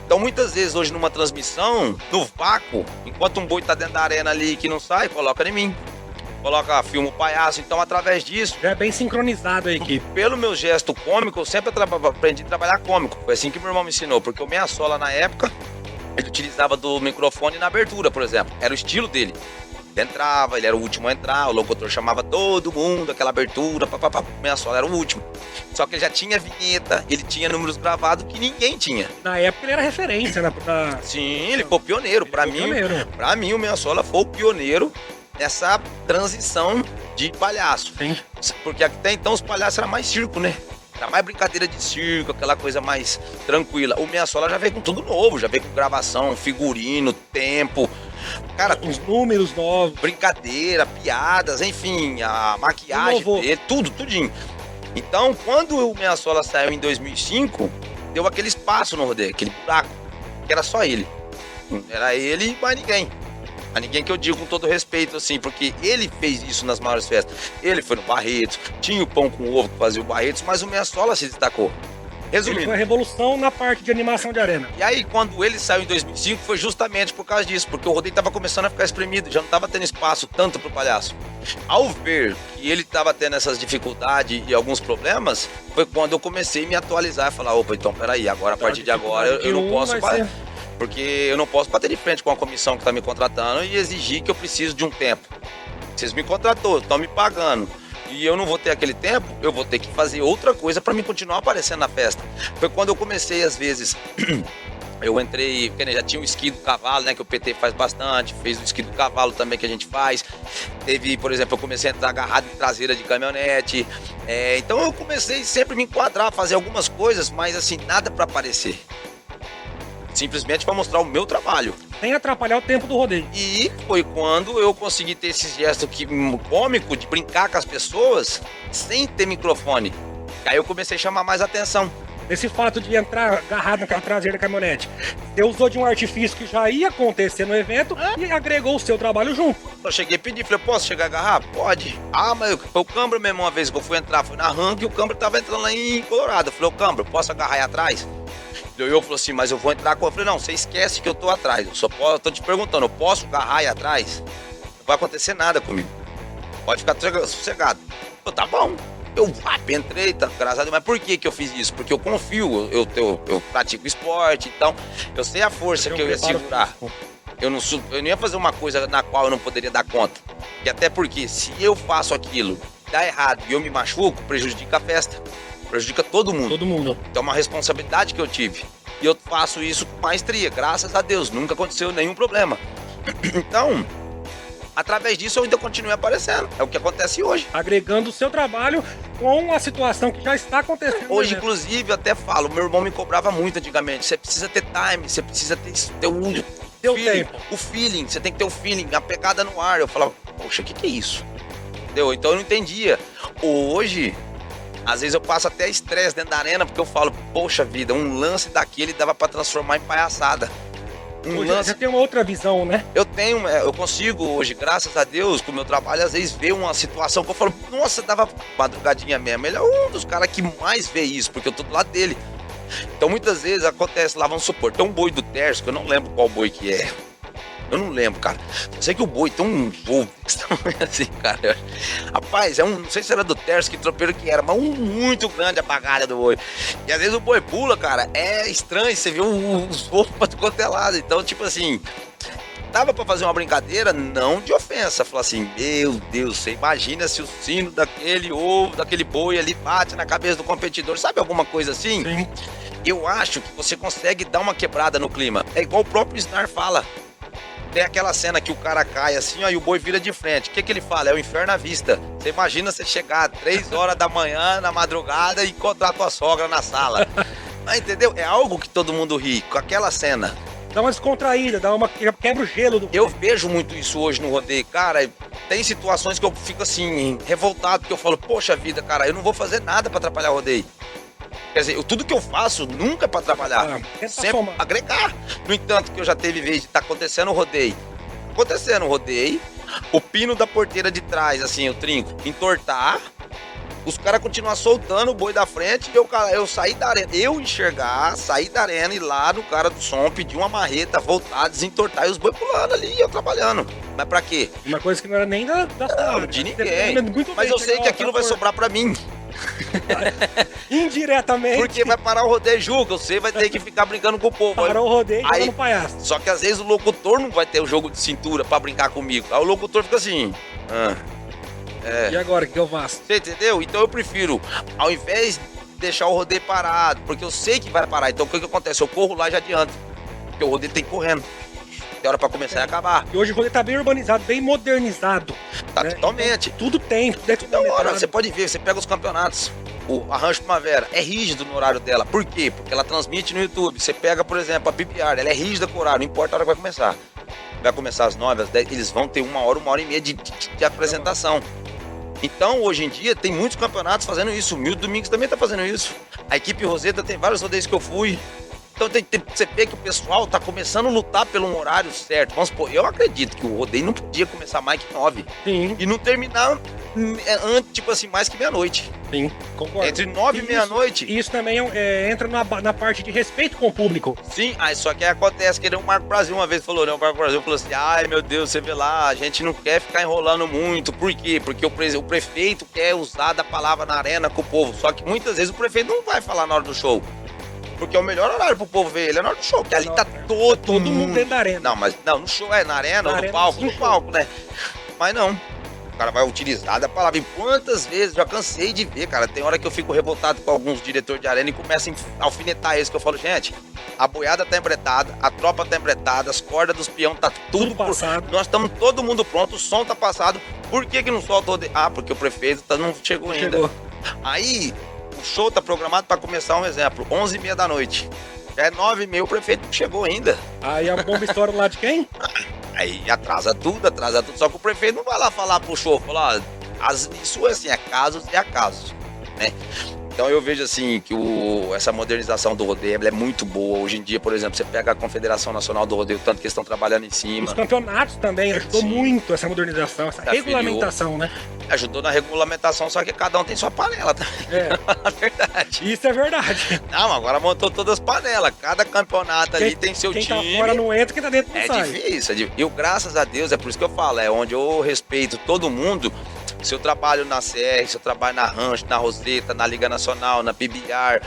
Então, muitas vezes, hoje numa transmissão, no vácuo, enquanto um boi tá dentro da arena ali que não sai, coloca em mim. Filma o palhaço, então através disso... Já é bem sincronizado a equipe. Pelo meu gesto cômico, eu sempre aprendi a trabalhar cômico. Foi assim que meu irmão me ensinou, porque o Meia Sola, na época, ele utilizava do microfone na abertura, por exemplo. Era o estilo dele. Ele entrava, ele era o último a entrar, o locutor chamava todo mundo, aquela abertura, papapá, o Meia Sola era o último. Só que ele já tinha vinheta, ele tinha números gravados que ninguém tinha. Na época ele era referência, né? Sim, ele foi o pioneiro. Pra mim, o Meia Sola foi o pioneiro nessa transição de palhaço. Sim. Porque até então os palhaços eram mais circo, né? Era mais brincadeira de circo, aquela coisa mais tranquila. O Meia Sola já veio com tudo novo, já veio com gravação, figurino, tempo. Cara, os números novos. Brincadeira, piadas, enfim, a maquiagem dele, tudinho. Então, quando o Meia Sola saiu em 2005, deu aquele espaço no rodeio, aquele buraco, que era só ele. Era ele e mais ninguém. A ninguém que eu digo com todo respeito, assim, porque ele fez isso nas maiores festas. Ele foi no Barretos, tinha o pão com ovo que fazia o Barretos, mas o Meia Sola se destacou. Resumindo. Ele foi a revolução na parte de animação de arena. E aí, quando ele saiu em 2005, foi justamente por causa disso, porque o rodeio estava começando a ficar espremido, já não estava tendo espaço tanto pro palhaço. Ao ver que ele estava tendo essas dificuldades e alguns problemas, foi quando eu comecei a me atualizar e falar, opa, então peraí, agora a partir de agora eu não posso... Porque eu não posso bater de frente com a comissão que está me contratando e exigir que eu preciso de um tempo. Vocês me contratou, estão me pagando e eu não vou ter aquele tempo, eu vou ter que fazer outra coisa para me continuar aparecendo na festa. Foi quando eu comecei, às vezes, eu entrei, porque já tinha o esqui do cavalo, né, que o PT faz bastante, fez o esqui do cavalo também que a gente faz. Teve, por exemplo, eu comecei a entrar agarrado em traseira de caminhonete. Então eu comecei sempre a me enquadrar, fazer algumas coisas, mas assim, nada para aparecer. Simplesmente para mostrar o meu trabalho. Sem atrapalhar o tempo do rodeio. E foi quando eu consegui ter esse gesto cômico de brincar com as pessoas sem ter microfone. Aí eu comecei a chamar mais atenção. Esse fato de entrar agarrado naquela traseira da caminhonete. Você usou de um artifício que já ia acontecer no evento e agregou o seu trabalho junto. Eu cheguei a pedir, falei, posso chegar a agarrar? Pode. Ah, mas foi o Cambro mesmo uma vez que eu fui entrar, fui na rampa e o Cambro tava entrando lá em Colorado. Eu falei, ô Cambro, posso agarrar aí atrás? Eu falou assim, mas eu vou entrar com... Eu falei, não, você esquece que eu tô atrás. Eu tô te perguntando, eu posso agarrar aí atrás? Não vai acontecer nada comigo. Pode ficar sossegado. Eu, tá bom. Eu entrei, tá, graças a Deus. Mas por que eu fiz isso? Porque eu confio, eu pratico esporte, então eu sei a força que eu ia segurar. Eu não ia fazer uma coisa na qual eu não poderia dar conta. E até porque se eu faço aquilo, dá errado e eu me machuco, prejudica a festa. Prejudica todo mundo. Todo mundo. Então é uma responsabilidade que eu tive. E eu faço isso com maestria, graças a Deus. Nunca aconteceu nenhum problema. Então, através disso eu ainda continuei aparecendo. É o que acontece hoje. Agregando o seu trabalho com a situação que já está acontecendo. Hoje, inclusive, eu até falo, meu irmão me cobrava muito antigamente. Você precisa ter time, você precisa ter o feeling, o feeling. Você tem que ter o feeling, a pegada no ar. Eu falava, poxa, o que é isso? Entendeu? Então eu não entendia. Hoje... Às vezes eu passo até estresse dentro da arena, porque eu falo, poxa vida, um lance daquele dava pra transformar em palhaçada. Hoje lance. você tem uma outra visão, né? Eu consigo hoje, graças a Deus, com o meu trabalho, às vezes ver uma situação que eu falo, nossa, dava madrugadinha mesmo. Ele é um dos caras que mais vê isso, porque eu tô do lado dele. Então muitas vezes acontece lá, vamos supor, tem um boi do terço, que eu não lembro qual boi que é. Eu não lembro, cara. Eu sei que o boi tem um voo assim, cara. Rapaz, não sei se era do terço, que tropeiro que era, mas muito grande a bagagem do boi. E às vezes o boi pula, cara, é estranho, você vê os voos pra tudo quanto é lado. Então, tipo assim, dava pra fazer uma brincadeira, não de ofensa. Falar assim, meu Deus, você imagina se o sino daquele ovo, daquele boi ali bate na cabeça do competidor, sabe alguma coisa assim? Sim. Eu acho que você consegue dar uma quebrada no clima. É igual o próprio Snar fala. Tem aquela cena que o cara cai assim, ó, e o boi vira de frente. O que ele fala? É o inferno à vista. Você imagina você chegar 3 horas da manhã, na madrugada, e encontrar tua sogra na sala. Mas, entendeu? É algo que todo mundo ri, com aquela cena. Dá uma descontraída, quebra o gelo do... Eu vejo muito isso hoje no rodeio. Cara, tem situações que eu fico assim, revoltado, porque eu falo, poxa vida, cara, eu não vou fazer nada pra atrapalhar o rodeio. Quer dizer, tudo que eu faço nunca é pra trabalhar, sempre agregar. No entanto, que eu já teve vez de estar acontecendo o rodeio. O pino da porteira de trás, assim, o trinco, entortar, os caras continuam soltando o boi da frente e eu sair da arena. Eu sair da arena e ir lá no cara do som, pedir uma marreta, voltar, desentortar e os boi pulando ali e eu trabalhando. Mas pra quê? Uma coisa que não era nem da Não, de ninguém. Mas eu sei que aquilo vai sobrar pra mim. Indiretamente. Porque vai parar o rodeio, julga. Você vai ter que ficar brincando com o povo. Parou o rodeio e jogando palhaço. Só que às vezes o locutor não vai ter o jogo de cintura pra brincar comigo. Aí o locutor fica assim. E agora, o que eu faço? Você entendeu? Então eu prefiro, ao invés de deixar o rodeio parado, porque eu sei que vai parar. Então o que acontece? Eu corro lá e já adianto. Porque o rodeio tem que ir correndo. Tem hora pra começar e acabar. E hoje o rodeio tá bem urbanizado, bem modernizado. Tá, né? totalmente. Então, tudo tem, tudo é tudo Da hora, metade. você pode ver, você pega os campeonatos. O Arranjo Primavera é rígido no horário dela. Por quê? Porque ela transmite no YouTube. Você pega, por exemplo, a PBR, ela é rígida com o horário, não importa a hora que vai começar. Vai começar às 9, às 10, eles vão ter 1 hora e meia de apresentação. Então, hoje em dia, tem muitos campeonatos fazendo isso. O Milton Domingos também tá fazendo isso. A equipe Roseta tem vários rodeios que eu fui. Então você vê que o pessoal tá começando a lutar pelo um horário certo. Vamos supor, eu acredito que o rodeio não podia começar mais que 9. Sim. E não terminar antes, tipo assim, mais que meia-noite. Sim, concordo. Entre 9 e meia-noite. Isso também entra na parte de respeito com o público. Sim, aí só que acontece que o Marco Brasil uma vez falou, né? O Marco Brasil falou assim, ai meu Deus, você vê lá, a gente não quer ficar enrolando muito. Por quê? Porque o prefeito quer usar da palavra na arena com o povo. Só que muitas vezes o prefeito não vai falar na hora do show. Porque é o melhor horário pro povo ver ele é na hora do show, porque ali tá todo mundo dentro da arena. Não, mas não, no show na arena Na ou arena, no palco, no no palco, né? Mas não. O cara vai utilizar da palavra. E quantas vezes já cansei de ver, cara? Tem hora que eu fico revoltado com alguns diretores de arena e começam a alfinetar eles, que eu falo, gente, a boiada tá embretada, a tropa tá embretada, as cordas dos peão tá tudo passado. Nós estamos todo mundo pronto, o som tá passado. Por que não solta o rodeio? Ah, porque o prefeito não chegou ainda. Chegou. Aí, o show tá programado para começar, um exemplo, 11h30 da noite. Já é 9h30, o prefeito não chegou ainda. Aí a bomba estoura do lado de quem? Aí atrasa tudo. Só que o prefeito não vai lá falar pro show, falar, isso é assim, é casos e acasos, né? Então eu vejo assim que essa modernização do rodeio é muito boa. Hoje em dia, por exemplo, você pega a Confederação Nacional do Rodeio, tanto que eles estão trabalhando em cima. Os campeonatos também ajudou Sim. muito essa modernização, essa regulamentação, né? Ajudou na regulamentação, só que cada um tem sua panela também. É. Na verdade. Isso é verdade. Não, agora montou todas as panelas. Cada campeonato ali tem seu quem time. Quem tá fora não entra, quem tá dentro não É sai. difícil. Eu, graças a Deus, é por isso que eu falo, é onde eu respeito todo mundo. Se eu trabalho na CR, se eu trabalho na Rancho, na Roseta, na Liga Nacional, na PBR,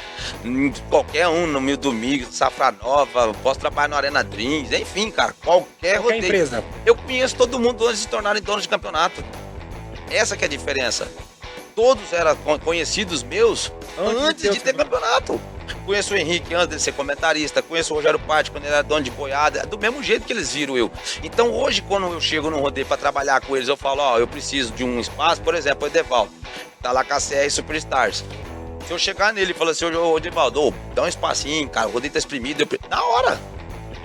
qualquer um, no Mil Domingos, Safra Nova, posso trabalhar no Arena Dreams, enfim, cara, qualquer rodeio. empresa. Eu conheço todo mundo antes de se tornarem donos de campeonato. Essa que é a diferença. Todos eram conhecidos meus antes de ter campeonato. Conheço o Henrique antes de ser comentarista, conheço o Rogério Patti quando ele era dono de boiada, do mesmo jeito que eles viram eu. Então hoje, quando eu chego no rodeio para trabalhar com eles, eu falo, ó, eu preciso de um espaço, por exemplo, o Edevaldo, tá lá com a CR Superstars. Se eu chegar nele e falar assim, ô Edevaldo, dá um espacinho, cara, o rodeio tá exprimido, na hora.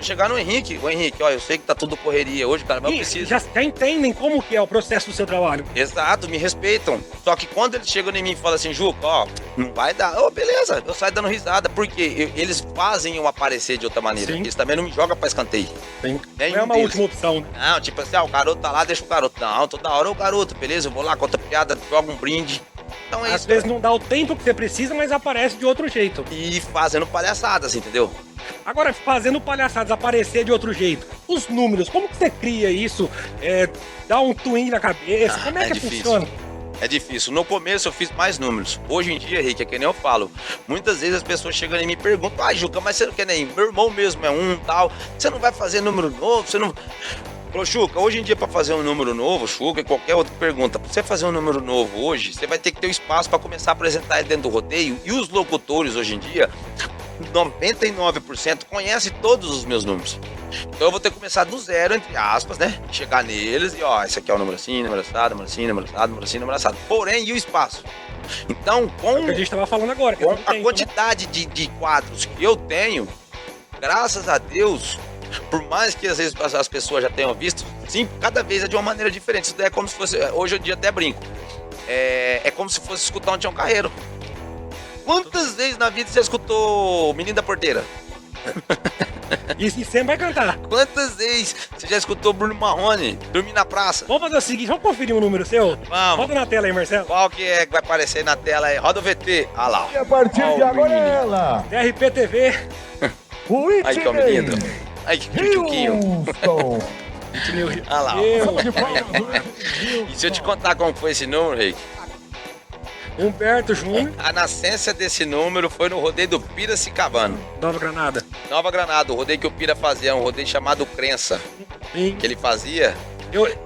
Chegar no Henrique, ó, eu sei que tá tudo correria hoje, cara, mas eu preciso. Já entendem como que é o processo do seu trabalho. Exato, me respeitam. Só que quando eles chegam em mim e falam assim, Juca, ó, não vai dar. Ô, beleza, eu saio dando risada, porque eles fazem eu aparecer de outra maneira. Sim. Eles também não me jogam pra escanteio. Sim. Nenhum Não é uma deles. última opção, né? Não, tipo assim, o garoto tá lá, deixa o garoto. Não, toda hora o garoto, beleza, eu vou lá, conta piada, joga um brinde. Então é Às isso. vezes não dá o tempo que você precisa, mas aparece de outro jeito. E fazendo palhaçadas, entendeu? Agora, fazendo palhaçadas aparecer de outro jeito. Os números, como que você cria isso? Dá um twin na cabeça? Como é que difícil. funciona? É difícil. No começo eu fiz mais números. Hoje em dia, Rick, é que nem eu falo. Muitas vezes as pessoas chegam em mim e perguntam, Juca, mas você não quer nem... Meu irmão mesmo é um tal. Você não vai fazer número novo? Você não... Ô, Chuca, hoje em dia pra fazer um número novo, Chuca, e qualquer outra pergunta, pra você fazer um número novo hoje, você vai ter que ter o espaço pra começar a apresentar ele dentro do rodeio. E os locutores hoje em dia, 99% conhecem todos os meus números. Então eu vou ter que começar do zero, entre aspas, né? Chegar neles e ó, esse aqui é o número assim, número assado, número assim, número assado, número assim, número assado. Porém, e o espaço? Então, com Que a gente tava falando agora. com a tempo, quantidade de quadros que eu tenho, graças a Deus, por mais que às vezes as pessoas já tenham visto, sim, cada vez é de uma maneira diferente. Isso daí é como se fosse, hoje em dia até brinco, é como se fosse escutar um Tião Carreiro. Quantas vezes na vida você escutou Menino da Porteira? E sempre vai cantar. Quantas vezes você já escutou Bruno Marrone dormir na praça? Vamos fazer o seguinte, vamos conferir um número seu? Vamos. Roda na tela aí, Marcelo. Qual que é que vai aparecer na tela aí? Roda o VT. Ah lá. E a partir Ó, de o agora menino. ela, DRP-TV. o Aí que é o menino. Aí que tchuquinho. Wilson. Ah lá. ó. E se eu te contar como foi esse número, Rick? Humberto Júnior. A nascença desse número foi no rodeio do Piracicabano, Nova Granada. Nova Granada. O rodeio que o Pira fazia, um rodeio chamado Crença, Sim. que ele fazia.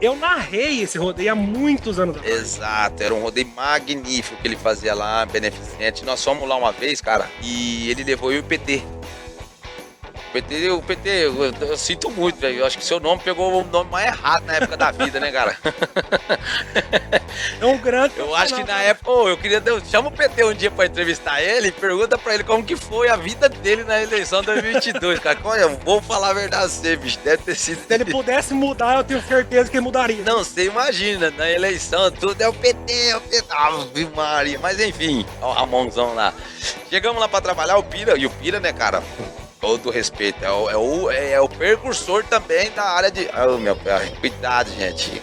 Eu narrei esse rodeio há muitos anos atrás. Exato, era um rodeio magnífico que ele fazia lá, beneficente. Nós fomos lá uma vez, cara, e ele levou eu e o PT. O PT, eu sinto muito, velho. Eu acho que seu nome pegou o nome mais errado na época da vida, né, cara? É um grande. Eu acho que na época, eu queria. Chama o PT um dia pra entrevistar ele e pergunta pra ele como que foi a vida dele na eleição 2022, cara. Olha, eu vou falar a verdade a você, bicho. Deve ter sido. Se ele pudesse mudar, eu tenho certeza que ele mudaria. Não, você imagina, na eleição tudo é o PT, Ave Maria. Mas enfim, ó o Ramonzão lá. Chegamos lá pra trabalhar, o Pira, né, cara? Todo respeito, é o precursor também da área de... Oh, meu pai, cuidado, gente.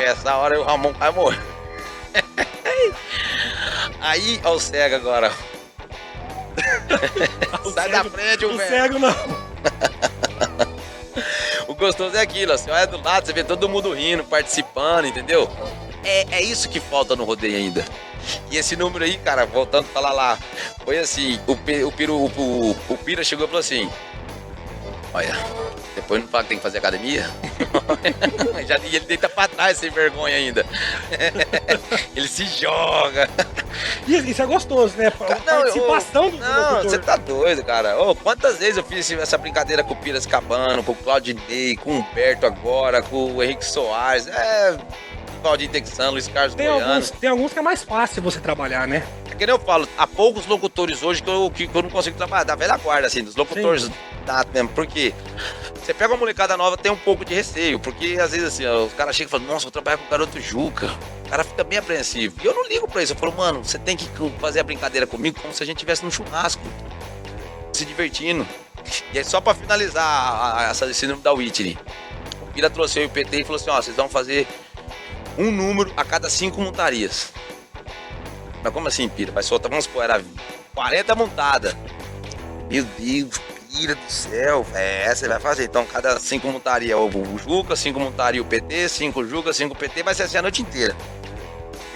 Essa hora o Ramon vai morrer. Aí, ó o cego agora. Sai da frente, o O velho. cego não. O gostoso é aquilo, ó, você olha do lado, você vê todo mundo rindo, participando, entendeu? É isso que falta no rodeio ainda. E esse número aí, cara, voltando a falar lá, foi assim, o Pira chegou e falou assim, olha, depois não fala que tem que fazer academia? E ele deita pra trás sem vergonha ainda. Ele se joga. Isso é gostoso, né? A participação do Não, locutor. você tá doido, cara. Ô, quantas vezes eu fiz essa brincadeira com o Piracicabano, com o Claudinei, com o Humberto agora, com o Henrique Soares, Valdir Texano, Luiz Carlos Goiano. Tem alguns que é mais fácil você trabalhar, né? É que nem eu falo, há poucos locutores hoje que eu não consigo trabalhar, da velha guarda, assim, dos locutores da mesmo, porque você pega uma molecada nova, tem um pouco de receio, porque às vezes assim, ó, os caras chegam e falam, nossa, vou trabalhar com o garoto Juca. O cara fica bem apreensivo. E eu não ligo pra isso, eu falo, mano, você tem que fazer a brincadeira comigo como se a gente estivesse num churrasco, se divertindo. E aí, só pra finalizar esse número da Whitney, o Pira trouxe eu e o PT e falou assim, ó, vocês vão fazer um número a cada 5 montarias. Mas como assim, Pira? Vai soltar, vamos supor, era 40 montadas. Meu Deus, Pira do céu. Você vai fazer. Então, cada 5 montaria o Juca, 5 montaria o PT, 5 Juca, 5 PT, vai ser assim a noite inteira.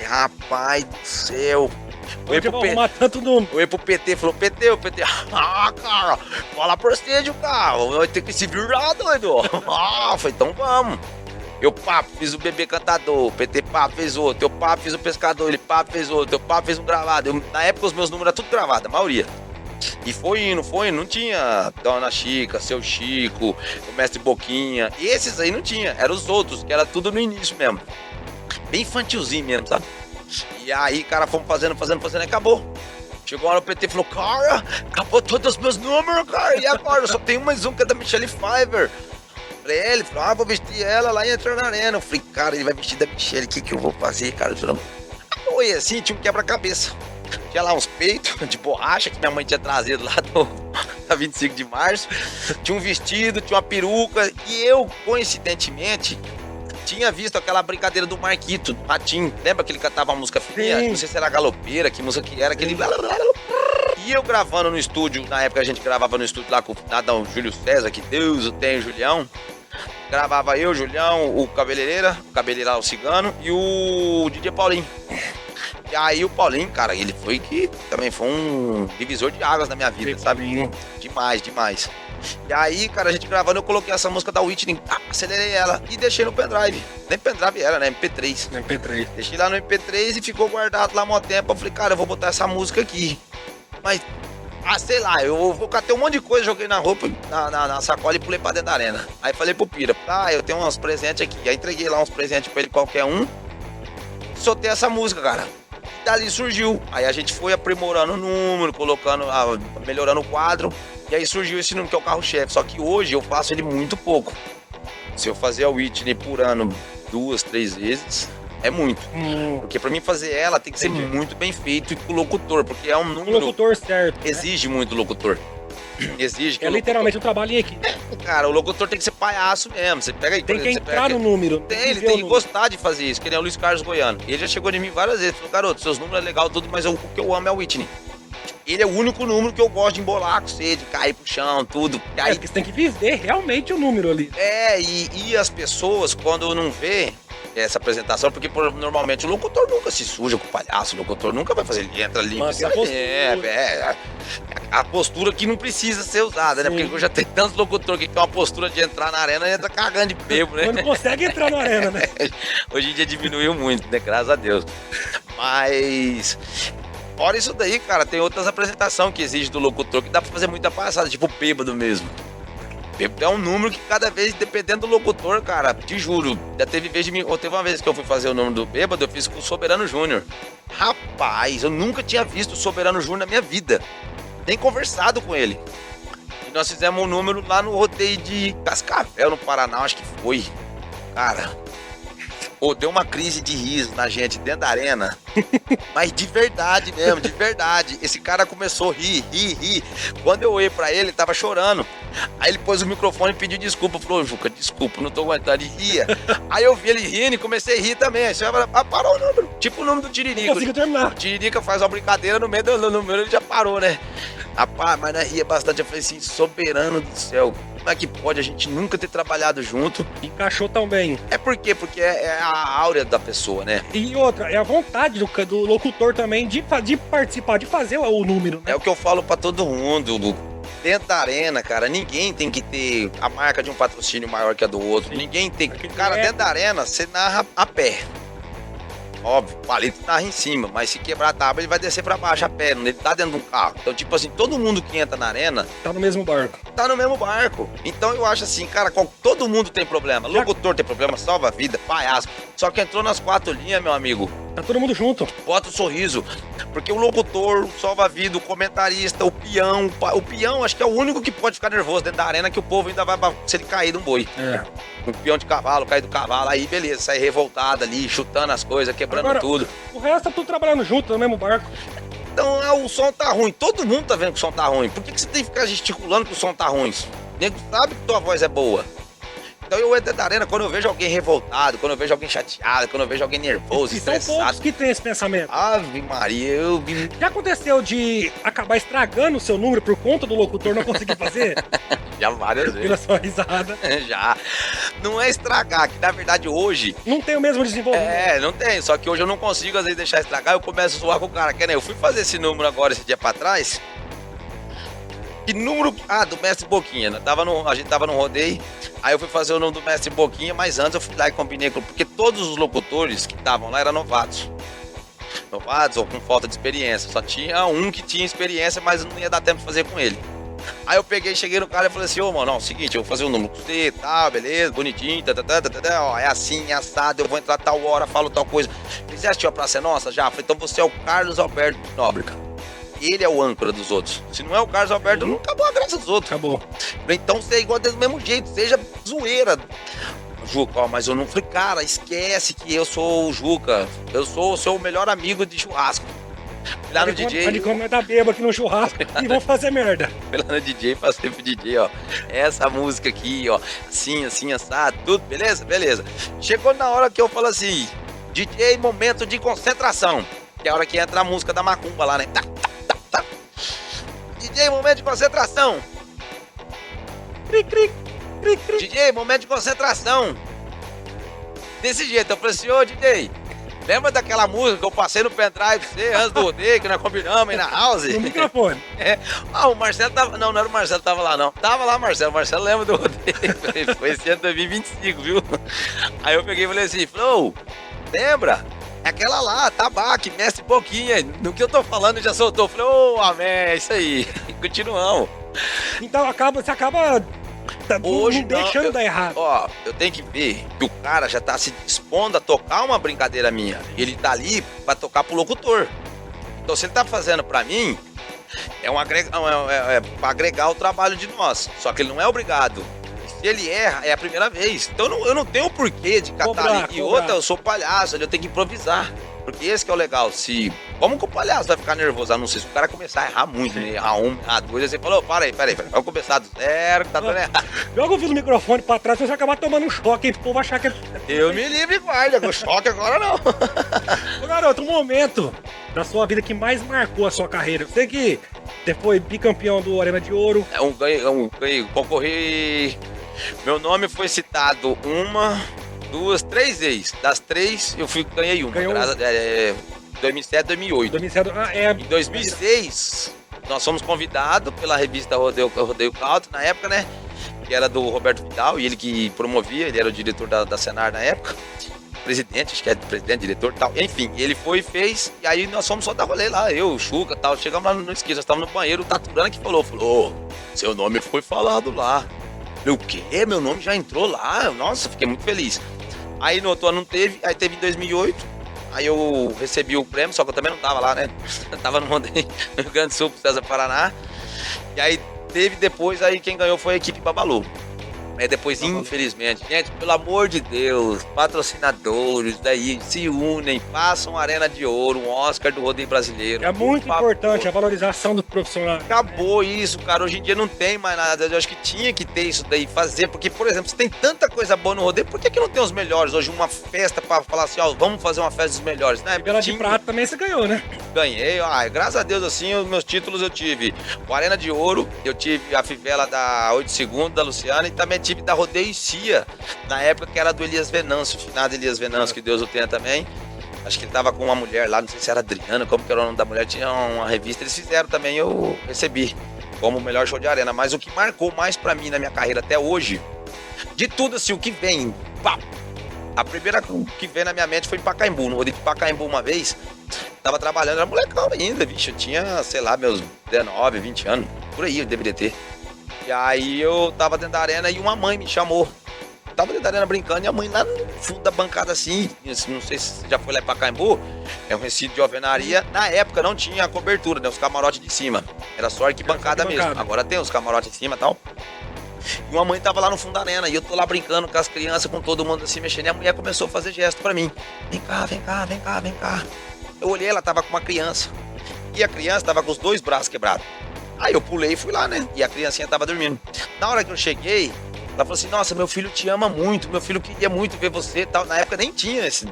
E, rapaz do céu. Eu ia pro PT, falou, PT, o PT, cara, fala por você, cara, vai ter que se virar, doido. Foi, então vamos. Eu papo, fiz o bebê cantador, o PT papo fez outro, eu papo fiz o pescador, ele papo fez outro, eu papo fiz um gravado. Na época os meus números eram tudo gravado, a maioria. E foi indo, não tinha Dona Chica, Seu Chico, o Mestre Boquinha. Esses aí não tinha, eram os outros, que era tudo no início mesmo. Bem infantilzinho mesmo, sabe? E aí, cara, fomos fazendo e acabou. Chegou a hora o PT falou, cara, acabou todos os meus números, cara. E agora? Eu só tenho mais um que é da Michelle Pfeiffer. Pra ele, falou, vou vestir ela lá e entrar na arena. Eu falei, cara, ele vai vestir da Michelle, o que eu vou fazer, cara? Foi assim, tinha um quebra-cabeça. Tinha lá uns peitos de borracha que minha mãe tinha trazido lá da 25 de março. Tinha um vestido, tinha uma peruca. E eu, coincidentemente, tinha visto aquela brincadeira do Marquito, do Ratinho. Lembra que ele cantava uma música fininha? Não sei se era galopeira, que música que era, aquele... E eu gravando no estúdio, na época a gente gravava no estúdio lá com o Nadão Júlio César, que Deus o tenha, Julião. Gravava eu, Julião, o cabeleireira o Cigano e o DJ Paulinho. E aí o Paulinho, cara, ele também foi um divisor de águas na minha vida, sabe? Demais. E aí, cara, a gente gravando, eu coloquei essa música da Whitney, acelerei ela e deixei no pendrive. Nem pendrive era, né? MP3. MP3. Deixei lá no MP3 e ficou guardado lá há muito tempo. Eu falei, cara, eu vou botar essa música aqui. Mas, sei lá, eu vou catei um monte de coisa, joguei na roupa, na sacola e pulei pra dentro da arena. Aí falei pro Pira, eu tenho uns presentes aqui. Aí entreguei lá uns presentes pra ele, qualquer um. Soltei essa música, cara. E dali surgiu. Aí a gente foi aprimorando o número, melhorando o quadro. E aí surgiu esse número que é o carro-chefe. Só que hoje eu faço ele muito pouco. Se eu fazer a Whitney por ano 2, 3 vezes... É muito. Porque pra mim fazer ela tem que ser muito bem feito e com o locutor, porque é um número... O locutor certo. Exige muito o locutor. Exige que literalmente um trabalho em equipe. Cara, o locutor tem que ser palhaço mesmo. Você pega aí, tem que entrar no número. Ele tem que gostar de fazer isso, que nem o Luiz Carlos Goiano. Ele já chegou de mim várias vezes. Falou, garoto, seus números é legal tudo, mas o que eu amo é o Whitney. Ele é o único número que eu gosto de embolar com você, de cair pro chão, tudo. Aí... porque você tem que viver realmente o número ali. E as pessoas, quando não vê essa apresentação, porque normalmente o locutor nunca se suja com o palhaço, o locutor nunca vai fazer, ele entra limpo. A postura que não precisa ser usada, né? Porque eu já tenho tantos locutores que tem uma postura de entrar na arena e entra cagando de bebo, né? Mas não consegue entrar na arena, né? Hoje em dia diminuiu muito, né? Graças a Deus. Mas... fora isso daí, cara, tem outras apresentações que exigem do locutor que dá pra fazer muita passada, tipo bêbado mesmo. Bêbado é um número que cada vez, dependendo do locutor, cara, te juro, já teve uma vez que eu fui fazer o número do bêbado, eu fiz com o Soberano Júnior. Rapaz, eu nunca tinha visto o Soberano Júnior na minha vida, nem conversado com ele. E nós fizemos um número lá no rodeio de Cascavel, no Paraná, acho que foi. Cara... deu uma crise de riso na gente dentro da arena. Mas de verdade mesmo, de verdade. Esse cara começou a rir. Quando eu olhei pra ele tava chorando. Aí ele pôs o microfone e pediu desculpa. Falou, Juca, desculpa, não tô aguentando. E ria. Aí eu vi ele rindo e comecei a rir também. Aí você vai falar, parou o número. Tipo o número do Tiririca. Não consigo terminar. O Tiririca faz uma brincadeira no meio do número, ele já parou, né? Rapaz, mas nós ria bastante. Eu falei assim, soberano do céu. Como é que pode a gente nunca ter trabalhado junto? Encaixou tão bem. É porque é a áurea da pessoa, né? E outra, é a vontade do locutor também de participar, de fazer o número, né? É o que eu falo pra todo mundo. Dentro da arena, cara, ninguém tem que ter a marca de um patrocínio maior que a do outro. Sim. Ninguém tem que... Cara, dentro da arena, você narra a pé. Óbvio, o palito narra em cima, mas se quebrar a tábua, ele vai descer pra baixo a pé, ele tá dentro de um carro. Então, tipo assim, todo mundo que entra na arena... tá no mesmo barco. Tá no mesmo barco. Então, eu acho assim, cara, todo mundo tem problema. Locutor tem problema, salva a vida, palhaço. Só que entrou nas 4 linhas, meu amigo. Tá todo mundo junto. Bota o sorriso. Porque o locutor, o salva-vida, o comentarista, o peão... O peão, acho que é o único que pode ficar nervoso dentro da arena, que o povo ainda vai... se ele cair de um boi. Um peão de cavalo, cair do cavalo, aí beleza, sai revoltado ali, chutando as coisas, quebrando agora, tudo. O resto tá tudo trabalhando junto no mesmo barco. Então, o som tá ruim. Todo mundo tá vendo que o som tá ruim. Por que você tem que ficar gesticulando que o som tá ruim? O nego sabe que tua voz é boa. Então eu entro da arena quando eu vejo alguém revoltado, quando eu vejo alguém chateado, quando eu vejo alguém nervoso, estressado. São poucos que tem esse pensamento. Ave Maria, Já aconteceu de acabar estragando o seu número por conta do locutor não conseguir fazer? Já várias vezes. Pela sua risada. Já. Não é estragar, que na verdade hoje... Não tem o mesmo desenvolvimento. Não tem. Só que hoje eu não consigo às vezes deixar estragar, eu começo a zoar com o cara. Que nem eu fui fazer esse número agora, esse dia pra trás. Que número... do Mestre Boquinha, né? A gente tava no rodeio. Aí eu fui fazer o nome do Mestre Boquinha, mas antes eu fui lá e combinei com... Porque todos os locutores que estavam lá eram novatos. Novatos ou com falta de experiência. Só tinha um que tinha experiência, mas não ia dar tempo de fazer com ele. Aí eu cheguei no cara e falei assim, mano, é o seguinte, eu vou fazer um número com você, tá, beleza, bonitinho, ó, é assim, é assado, eu vou entrar tal hora, falo tal coisa. Você assistiu a Praça é Nossa já? Eu falei, então você é o Carlos Alberto Nóbrega. ele é o âncora dos outros. Se não é o Carlos Alberto, não acabou a graça dos outros. Acabou. Então você é igual do mesmo jeito, seja zoeira. Juca, ó, mas eu não falei, cara, esquece que eu sou o Juca. Eu sou o seu melhor amigo de churrasco. Fui lá no DJ. Pode comer da beba aqui no churrasco e vão fazer merda. Fui lá no DJ, passei pro DJ, ó. Essa música aqui, ó. Assim, assim, assado, tudo, beleza? Beleza. Chegou na hora que eu falo assim, DJ, momento de concentração. Que é a hora que entra a música da macumba lá, né? Tá, tá, tá, tá. DJ, momento de concentração. Cri, cri, cri, cri. DJ, momento de concentração. Desse jeito, eu falei assim, ô DJ, lembra daquela música que eu passei no pendrive pra você antes do rodeio, que nós combinamos aí na house? No microfone. É. Ah, o Marcelo tava... Não era o Marcelo que tava lá, não. Tava lá, Marcelo. O Marcelo lembra do rodeio. Foi esse ano de 2025, viu? Aí eu peguei e falei assim, Flow, lembra? É aquela lá, tabaco, mestre pouquinho. No que eu tô falando, já soltou. Falei, ô, amém, é isso aí. E continuamos. Então você acaba Hoje não deixando eu, dar errado. Ó, eu tenho que ver que o cara já tá se dispondo a tocar uma brincadeira minha. Ele tá ali pra tocar pro locutor. Então se ele tá fazendo pra mim, é pra agregar o trabalho de nós. Só que ele não é obrigado. Se ele erra, é a primeira vez. Então eu não tenho porquê de catar ali. E outra, eu sou palhaço, eu tenho que improvisar. Porque esse que é o legal. Como que o palhaço vai ficar nervoso? A não ser se o cara começar a errar muito, né? Errar um, errar dois. Aí você falou, para aí. Vamos começar do zero, que tá dando errado. Joga o fio do microfone pra trás, você vai acabar tomando um choque, hein? O povo vai achar que é... Eu me livre, guarda. Com choque agora não. Ô, garoto, um momento da sua vida que mais marcou a sua carreira. Eu sei que você foi bicampeão do Arena de Ouro. Concorri... Meu nome foi citado 1, 2, 3 vezes. Das 3, ganhei uma. 2007, 2008. 2007, Em 2006, nós fomos convidados pela revista Rodeio Country, na época, né? Que era do Roberto Vidal, e ele que promovia, ele era o diretor da Senar na época. Presidente, acho que é presidente, diretor e tal. Enfim, ele foi e fez, e aí nós fomos só dar rolê lá, eu, o Chuca e tal. Chegamos lá no esquina, nós estávamos no banheiro, o Taturana que falou, seu nome foi falado lá. O quê? Meu nome já entrou lá? Nossa, fiquei muito feliz. Aí no outro ano não teve, aí teve em 2008. Aí eu recebi o prêmio, só que eu também não tava lá, né? Eu tava no rodeio no Rio Grande do Sul, pro César Paraná. E aí teve depois, aí quem ganhou foi a equipe Babalu. Aí depois, infelizmente, gente, pelo amor de Deus, patrocinadores daí se unem, façam Arena de Ouro, um Oscar do rodeio brasileiro. É muito importante a valorização do profissional. Acabou isso, cara. Hoje em dia não tem mais nada. Eu acho que tinha que ter isso daí, fazer. Porque, por exemplo, se tem tanta coisa boa no rodeio, por que não tem os melhores? Hoje uma festa pra falar assim, ó, vamos fazer uma festa dos melhores, né? E pela de prata também você ganhou, né? Ganhei, graças a Deus, assim, os meus títulos eu tive o Arena de Ouro, eu tive a Fivela da 8 Segundos, da Luciana, e também tive da Rodeio Cia, na época que era do Elias Venâncio, o finado Elias Venâncio, que Deus o tenha também. Acho que ele tava com uma mulher lá, não sei se era Adriana, como que era o nome da mulher, tinha uma revista, eles fizeram também, eu recebi como o melhor show de arena. Mas o que marcou mais pra mim na minha carreira até hoje, de tudo assim, o que vem, pá, a primeira que veio na minha mente foi em Pacaembu, no rodeio de Pacaembu uma vez, tava trabalhando, era molecão ainda, bicho, eu tinha, sei lá, meus 19, 20 anos, por aí eu deveria ter. E aí eu tava dentro da arena e uma mãe me chamou. Eu tava dentro da arena brincando e a mãe lá no fundo da bancada assim, não sei se você já foi lá em Pacaembu, é um recinto de alvenaria. Na época não tinha cobertura, né, os camarotes de cima. Era só arquibancada mesmo. Agora tem os camarotes em cima e tal. E uma mãe tava lá no fundo da arena e eu tô lá brincando com as crianças, com todo mundo assim mexendo. E a mulher começou a fazer gesto pra mim. Vem cá, vem cá, vem cá, vem cá. Eu olhei, ela tava com uma criança. E a criança tava com os 2 braços quebrados. Aí eu pulei e fui lá, né? E a criancinha tava dormindo. Na hora que eu cheguei, ela falou assim, nossa, meu filho te ama muito, meu filho queria muito ver você e tal. Na época nem tinha esse,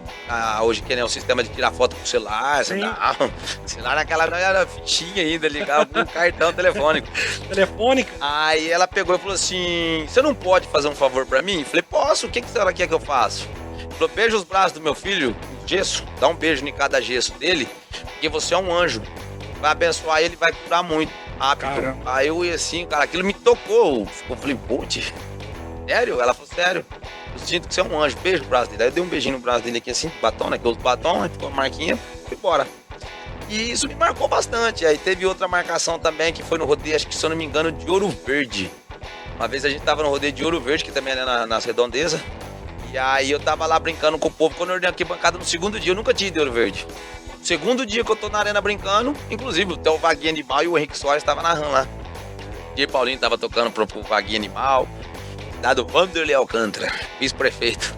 hoje que é, né, o sistema de tirar foto com o celular. Não, celular naquela não era fichinha ainda, ligava com um cartão telefônico. Telefônica? Aí ela pegou e falou assim, você não pode fazer um favor pra mim? Falei, posso, o que a senhora quer que eu faça? Falou, beija os braços do meu filho, gesso, dá um beijo em cada gesso dele, porque você é um anjo. Vai abençoar ele, vai curar muito rápido. Caramba. Aí eu ia assim, cara, aquilo me tocou. Eu falei, putz, sério? Ela falou, sério. Eu sinto que você é um anjo, beijo o braço dele. Aí eu dei um beijinho no braço dele aqui assim, batom, né? Que eu uso batom, aí ficou uma marquinha, fui embora. E isso me marcou bastante. Aí teve outra marcação também, que foi no rodeio, acho que se eu não me engano, de Ouro Verde. Uma vez a gente tava no rodeio de Ouro Verde, que também é nas redondezas. E aí eu tava lá brincando com o povo, quando eu ordei aqui bancada no segundo dia, eu nunca tinha ido em Ouro Verde. Segundo dia que eu tô na arena brincando, inclusive até o Vaguinho Animal e o Henrique Soares tava narrando lá. E Paulinho tava tocando pro Vaguinho Animal, dado Vanderlei Alcântara, vice-prefeito.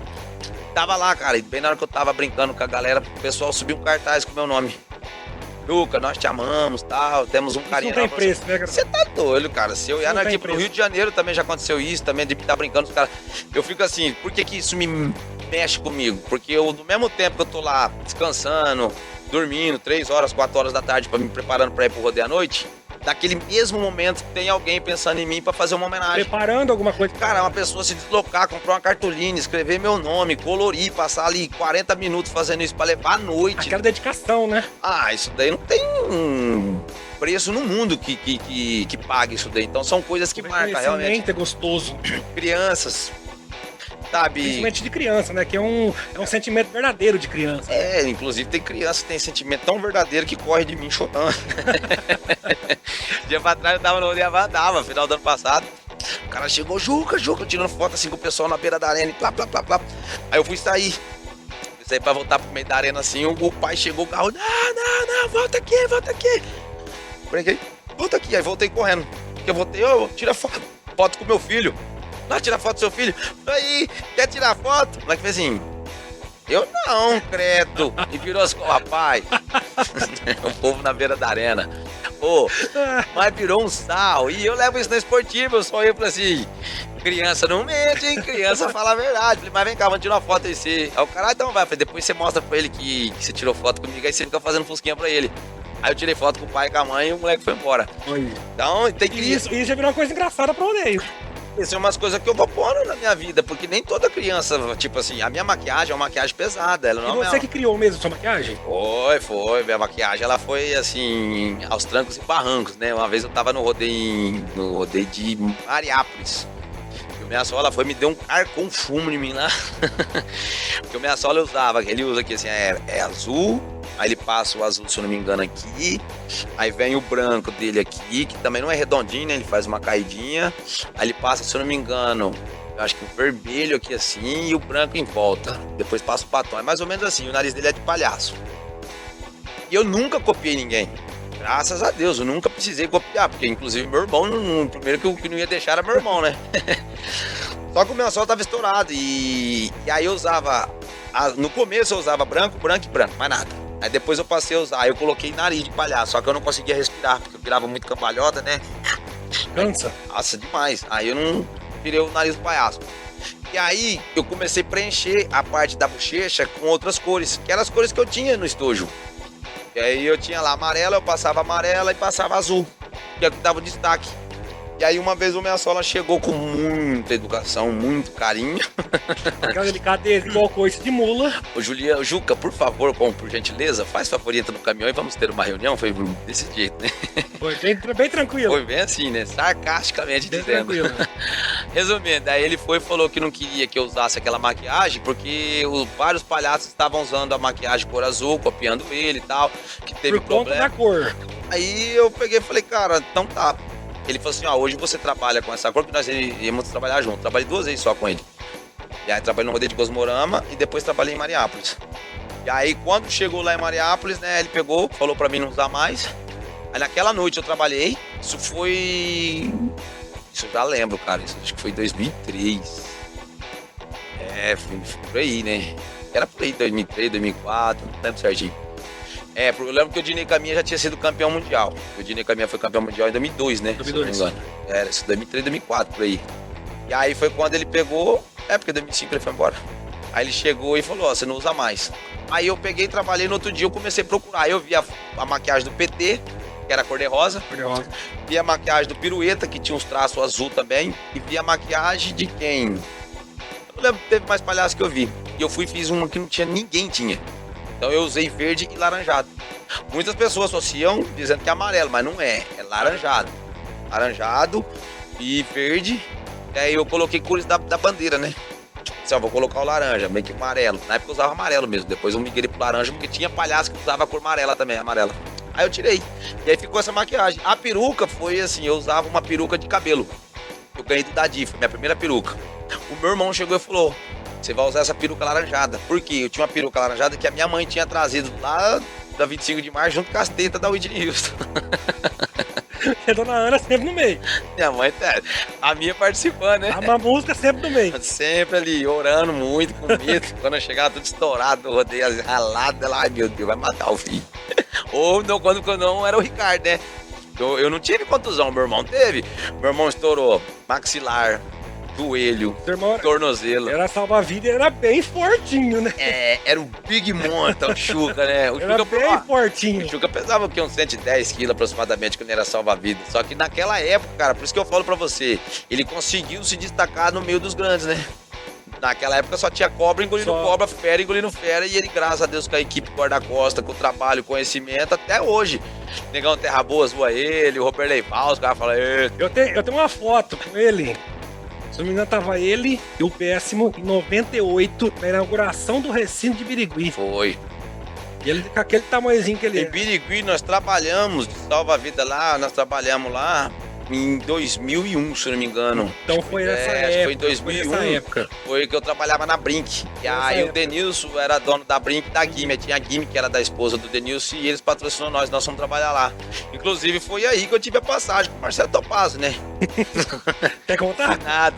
Tava lá, cara, e bem na hora que eu tava brincando com a galera, o pessoal subiu um cartaz com o meu nome. Luca, nós te amamos, tal, temos um carinho. Não tem preço, né, cara? Você tá doido, cara. Se eu ia aqui pro preço. Rio de Janeiro também já aconteceu isso, também de estar brincando com os caras. Eu fico assim, por que isso me mexe comigo? Porque eu, no mesmo tempo que eu tô lá descansando, dormindo, 3 horas, 4 horas da tarde, me preparando pra ir pro rodeio à noite, naquele mesmo momento tem alguém pensando em mim pra fazer uma homenagem. Preparando alguma coisa. Cara, uma pessoa se deslocar, comprar uma cartolina, escrever meu nome, colorir, passar ali 40 minutos fazendo isso pra levar à noite. Aquela dedicação, né? Ah, isso daí não tem preço no mundo que pague isso daí. Então são coisas que marcam realmente. É gostoso. Crianças, sabe? Principalmente de criança, né? Que é um sentimento verdadeiro de criança. É, inclusive tem criança que tem sentimento tão verdadeiro que corre de mim chorando. Dia pra trás eu tava no Rodeio Avandava, final do ano passado. O cara chegou, Juca, tirando foto assim com o pessoal na beira da arena e plá. Aí eu fui sair pra voltar pro meio da arena assim, o pai chegou, o carro, não, volta aqui. Brinquei, volta aqui, aí voltei correndo. Eu voltei, tira foto com meu filho. Não, tira foto do seu filho. Aí, quer tirar foto? O moleque fez assim, eu não, credo. E virou assim, rapaz. O povo na beira da arena. Pô, mas virou um sal. E eu levo isso na esportiva, eu só eu falei assim, criança não mente, hein? Criança fala a verdade. Falei, mas vem cá, vamos tirar uma foto aí. Aí o cara, então vai. Falei, depois você mostra pra ele que você tirou foto comigo, aí você fica fazendo fusquinha pra ele. Aí eu tirei foto com o pai e com a mãe e o moleque foi embora. Oi. Então, tem que... Isso já virou uma coisa engraçada pro rodeio. Essas são umas coisas que eu vou pondo na minha vida, porque nem toda criança, tipo assim, a minha maquiagem é uma maquiagem pesada. Ela não E você que criou mesmo sua maquiagem? Foi. Minha maquiagem, ela foi, assim, aos trancos e barrancos, né? Uma vez eu tava no rodeio de Mariápolis. E o minha sola foi me deu um ar com fumo em mim lá. Porque o minha sola ele usa aqui, assim, é azul. Aí ele passa o azul, se eu não me engano, aqui. Aí vem o branco dele aqui, que também não é redondinho, né? Ele faz uma caidinha. Aí ele passa, se eu não me engano, eu acho que o vermelho aqui assim e o branco em volta. Depois passa o batom. É mais ou menos assim, o nariz dele é de palhaço. E eu nunca copiei ninguém. Graças a Deus, eu nunca precisei copiar. Porque, inclusive, meu irmão, o primeiro que não ia deixar era meu irmão, né? Só que o meu sol tava estourado. E aí eu usava... No começo eu usava branco, mais nada. Aí depois eu passei a usar, aí eu coloquei nariz de palhaço, só que eu não conseguia respirar, porque eu virava muito cambalhota, né? Cansa. Nossa, demais. Aí eu não tirei o nariz do palhaço. E aí eu comecei a preencher a parte da bochecha com outras cores, que eram as cores que eu tinha no estojo. E aí eu tinha lá amarela, eu passava amarela e passava azul, que é o que dava destaque. E aí uma vez o minha sola chegou com muita educação, muito carinho. Aquela delicadeza igual coice de mula. Ô Juca, por favor, por gentileza, faz favorita no caminhão e vamos ter uma reunião. Foi desse jeito, né? Foi bem tranquilo. Foi bem assim, né? Sarcasticamente bem dizendo. Tranquilo. Resumindo, aí ele falou que não queria que eu usasse aquela maquiagem, porque vários palhaços estavam usando a maquiagem cor azul, copiando ele e tal, que teve Por conta problema. da cor. Aí eu peguei e falei, cara, então tá. Ele falou assim, hoje você trabalha com essa cor, que nós íamos trabalhar junto. Trabalhei 2 vezes só com ele. E aí trabalhei no rodeio de Cosmorama e depois trabalhei em Mariápolis. E aí quando chegou lá em Mariápolis, né, ele pegou, falou pra mim não usar mais. Aí naquela noite eu trabalhei, isso eu já lembro, cara, isso acho que foi em 2003. Foi por aí, né? Era por aí, 2003, 2004, não lembro certinho. Eu lembro que o Dinei Caminha já tinha sido campeão mundial. O Dinei Caminha foi campeão mundial em 2002, né? 2002. Se não me engano. Era isso, 2003, 2004, por aí. E aí foi quando ele pegou... porque em 2005 ele foi embora. Aí ele chegou e falou, você não usa mais. Aí eu peguei e trabalhei, no outro dia eu comecei a procurar. Aí eu vi a maquiagem do PT, que era cor-de-rosa. Cor-de-rosa. Vi a maquiagem do Pirueta, que tinha uns traços azul também. E vi a maquiagem de quem? Eu não lembro, teve mais palhaço que eu vi. E eu fiz uma que não tinha, ninguém tinha. Então eu usei verde e laranjado. Muitas pessoas associam dizendo que é amarelo, mas não é. É laranjado. Laranjado e verde. E aí eu coloquei cores da bandeira, né? Assim, vou colocar o laranja, meio que amarelo. Na época eu usava amarelo mesmo. Depois eu migrei pro laranja, porque tinha palhaço que usava a cor amarela também, amarela. Aí eu tirei. E aí ficou essa maquiagem. A peruca foi assim, eu usava uma peruca de cabelo. Eu ganhei do Dadi, foi minha primeira peruca. O meu irmão chegou e falou, você vai usar essa peruca laranjada. Por quê? Eu tinha uma peruca laranjada que a minha mãe tinha trazido lá da 25 de março junto com as tetas da Whitney Houston. E a dona Ana sempre no meio. Minha mãe, a minha participando, né? A música sempre no meio. Sempre ali, orando muito, com medo. Quando eu chegava tudo estourado, eu rodei as raladas lá, ai meu Deus, vai matar o filho. Ou não, quando não era o Ricardo, né? Eu não tive contusão, meu irmão teve. Meu irmão estourou maxilar, joelho, Seu irmão tornozelo. era salva-vida e era bem fortinho, né? Era o Big Monta, o Chuca, né? O Era Chuca, bem fortinho. o Chuca pesava o quê? Uns 110 quilos aproximadamente quando era salva-vida. Só que naquela época, cara, por isso que eu falo pra você, ele conseguiu se destacar no meio dos grandes, né? Naquela época só tinha cobra engolindo cobra, fera engolindo fera, e ele, graças a Deus, com a equipe guarda-costa, com o trabalho, conhecimento, até hoje. Negão Terra Boa zoa ele, o Robert Leival, os caras falam, Eu tenho uma foto com ele. Se não me engano, tava ele e o Péssimo em 98, na inauguração do recinto de Birigui. foi. E ele com aquele tamanhozinho que ele Em é. Birigui nós trabalhamos de salva-vida lá, nós trabalhamos lá em 2001, se não me engano. Então foi nessa acho que época. foi em 2001. Foi nessa época. Foi que eu trabalhava na Brink. E Nessa aí o época. Denilson era dono da Brink e da Guime. Tinha a Guime, que era da esposa do Denilson, e eles patrocinam nós fomos trabalhar lá. Inclusive foi aí que eu tive a passagem com o Marcelo Topazio, né? Quer contar? Nada.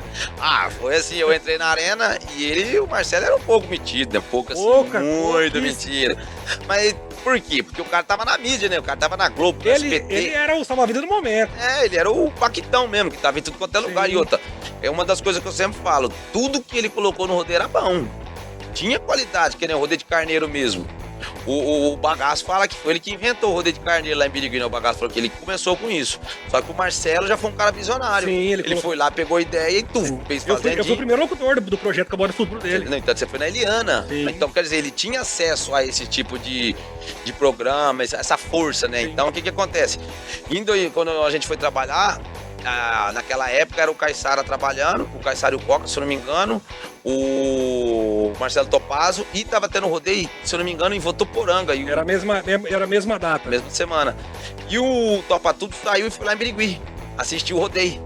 Foi assim, eu entrei na arena e o Marcelo era um pouco metido, né? Pouco assim, Pouca, muito pouquíssimo. mentira. Mas por quê? Porque o cara tava na mídia, né? O cara tava na Globo, no Ele SBT. era o salva-vida do momento. Ele era o Paquitão mesmo, que tava em tudo quanto é lugar. Sim. E outra, é uma das coisas que eu sempre falo, tudo que ele colocou no rodeio era bom. Tinha qualidade, que nem o rodeio de carneiro mesmo. O Bagaço fala que foi ele que inventou o rodeio de carneiro lá em Birigui, né? O Bagaço falou que ele começou com isso. Só que o Marcelo já foi um cara visionário. Sim, ele ele colocou- foi lá, pegou a ideia e fez Eu fui o fazendinha. primeiro locutor do projeto Cowboy do Futuro dele. Não, então você foi na Eliana. Sim. Então, quer dizer, ele tinha acesso a esse tipo de programa, essa força, né? Sim. Então, o que acontece? Quando a gente foi trabalhar, naquela época era o Caissara trabalhando, o Caissara e o Coca, se eu não me engano, o Marcelo Topazio, e tava tendo rodeio, se eu não me engano, em Votuporanga. E Era a mesma data. mesma semana. E o Topa Tudo saiu e foi lá em Birigui, assistiu o rodeio.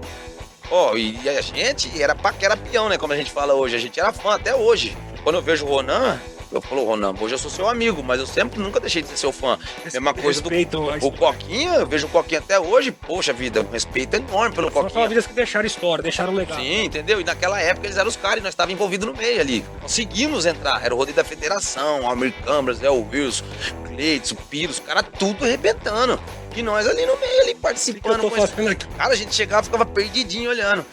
E a gente era paquera peão, né? Como a gente fala hoje. A gente era fã até hoje. Quando eu vejo o Ronan, eu falo, Ronan, hoje eu sou seu amigo, mas eu sempre nunca deixei de ser seu fã. Mesma coisa Respeito a o Coquinha, eu vejo o Coquinha até hoje, poxa vida, um respeito enorme pelo São Coquinha. salva-vidas que deixaram história, deixaram legado. Sim, entendeu? E naquela época eles eram os caras e nós estávamos envolvidos no meio ali. Conseguimos entrar. Era o rodeio da federação, Almir Câmaras, o Wilson, Cleiton, o Piro, os caras tudo arrebentando. E nós ali no meio, ali O que participando. eu tô fazendo aqui? Cara, a gente chegava e ficava perdidinho olhando.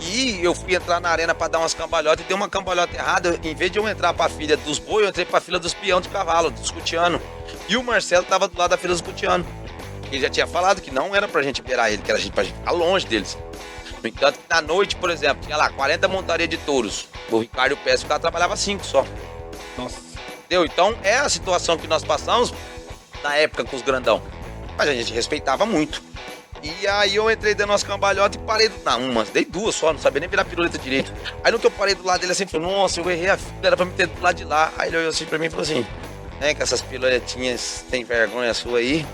E eu fui entrar na arena pra dar umas cambalhotas e dei uma cambalhota errada. Em vez de eu entrar pra filha dos boi, eu entrei pra fila dos peão de cavalo, dos cutianos. E o Marcelo tava do lado da fila dos cutianos. Ele já tinha falado que não era pra gente beirar ele, que era pra gente ficar longe deles. No entanto, na noite, por exemplo, tinha lá 40 montarias de touros. O Ricardo e o Péssimo, o cara trabalhava 5 só. Nossa. Entendeu? Então é a situação que nós passamos na época com os grandão. Mas a gente respeitava muito. E aí eu entrei dando umas cambalhotas e parei dei duas só, não sabia nem virar piruleta direito. Aí no que eu parei do lado dele assim, falou, nossa, eu errei a fila, era pra me ter do lado de lá. Aí ele olhou assim pra mim e falou assim, com essas piruletinhas sem vergonha sua aí,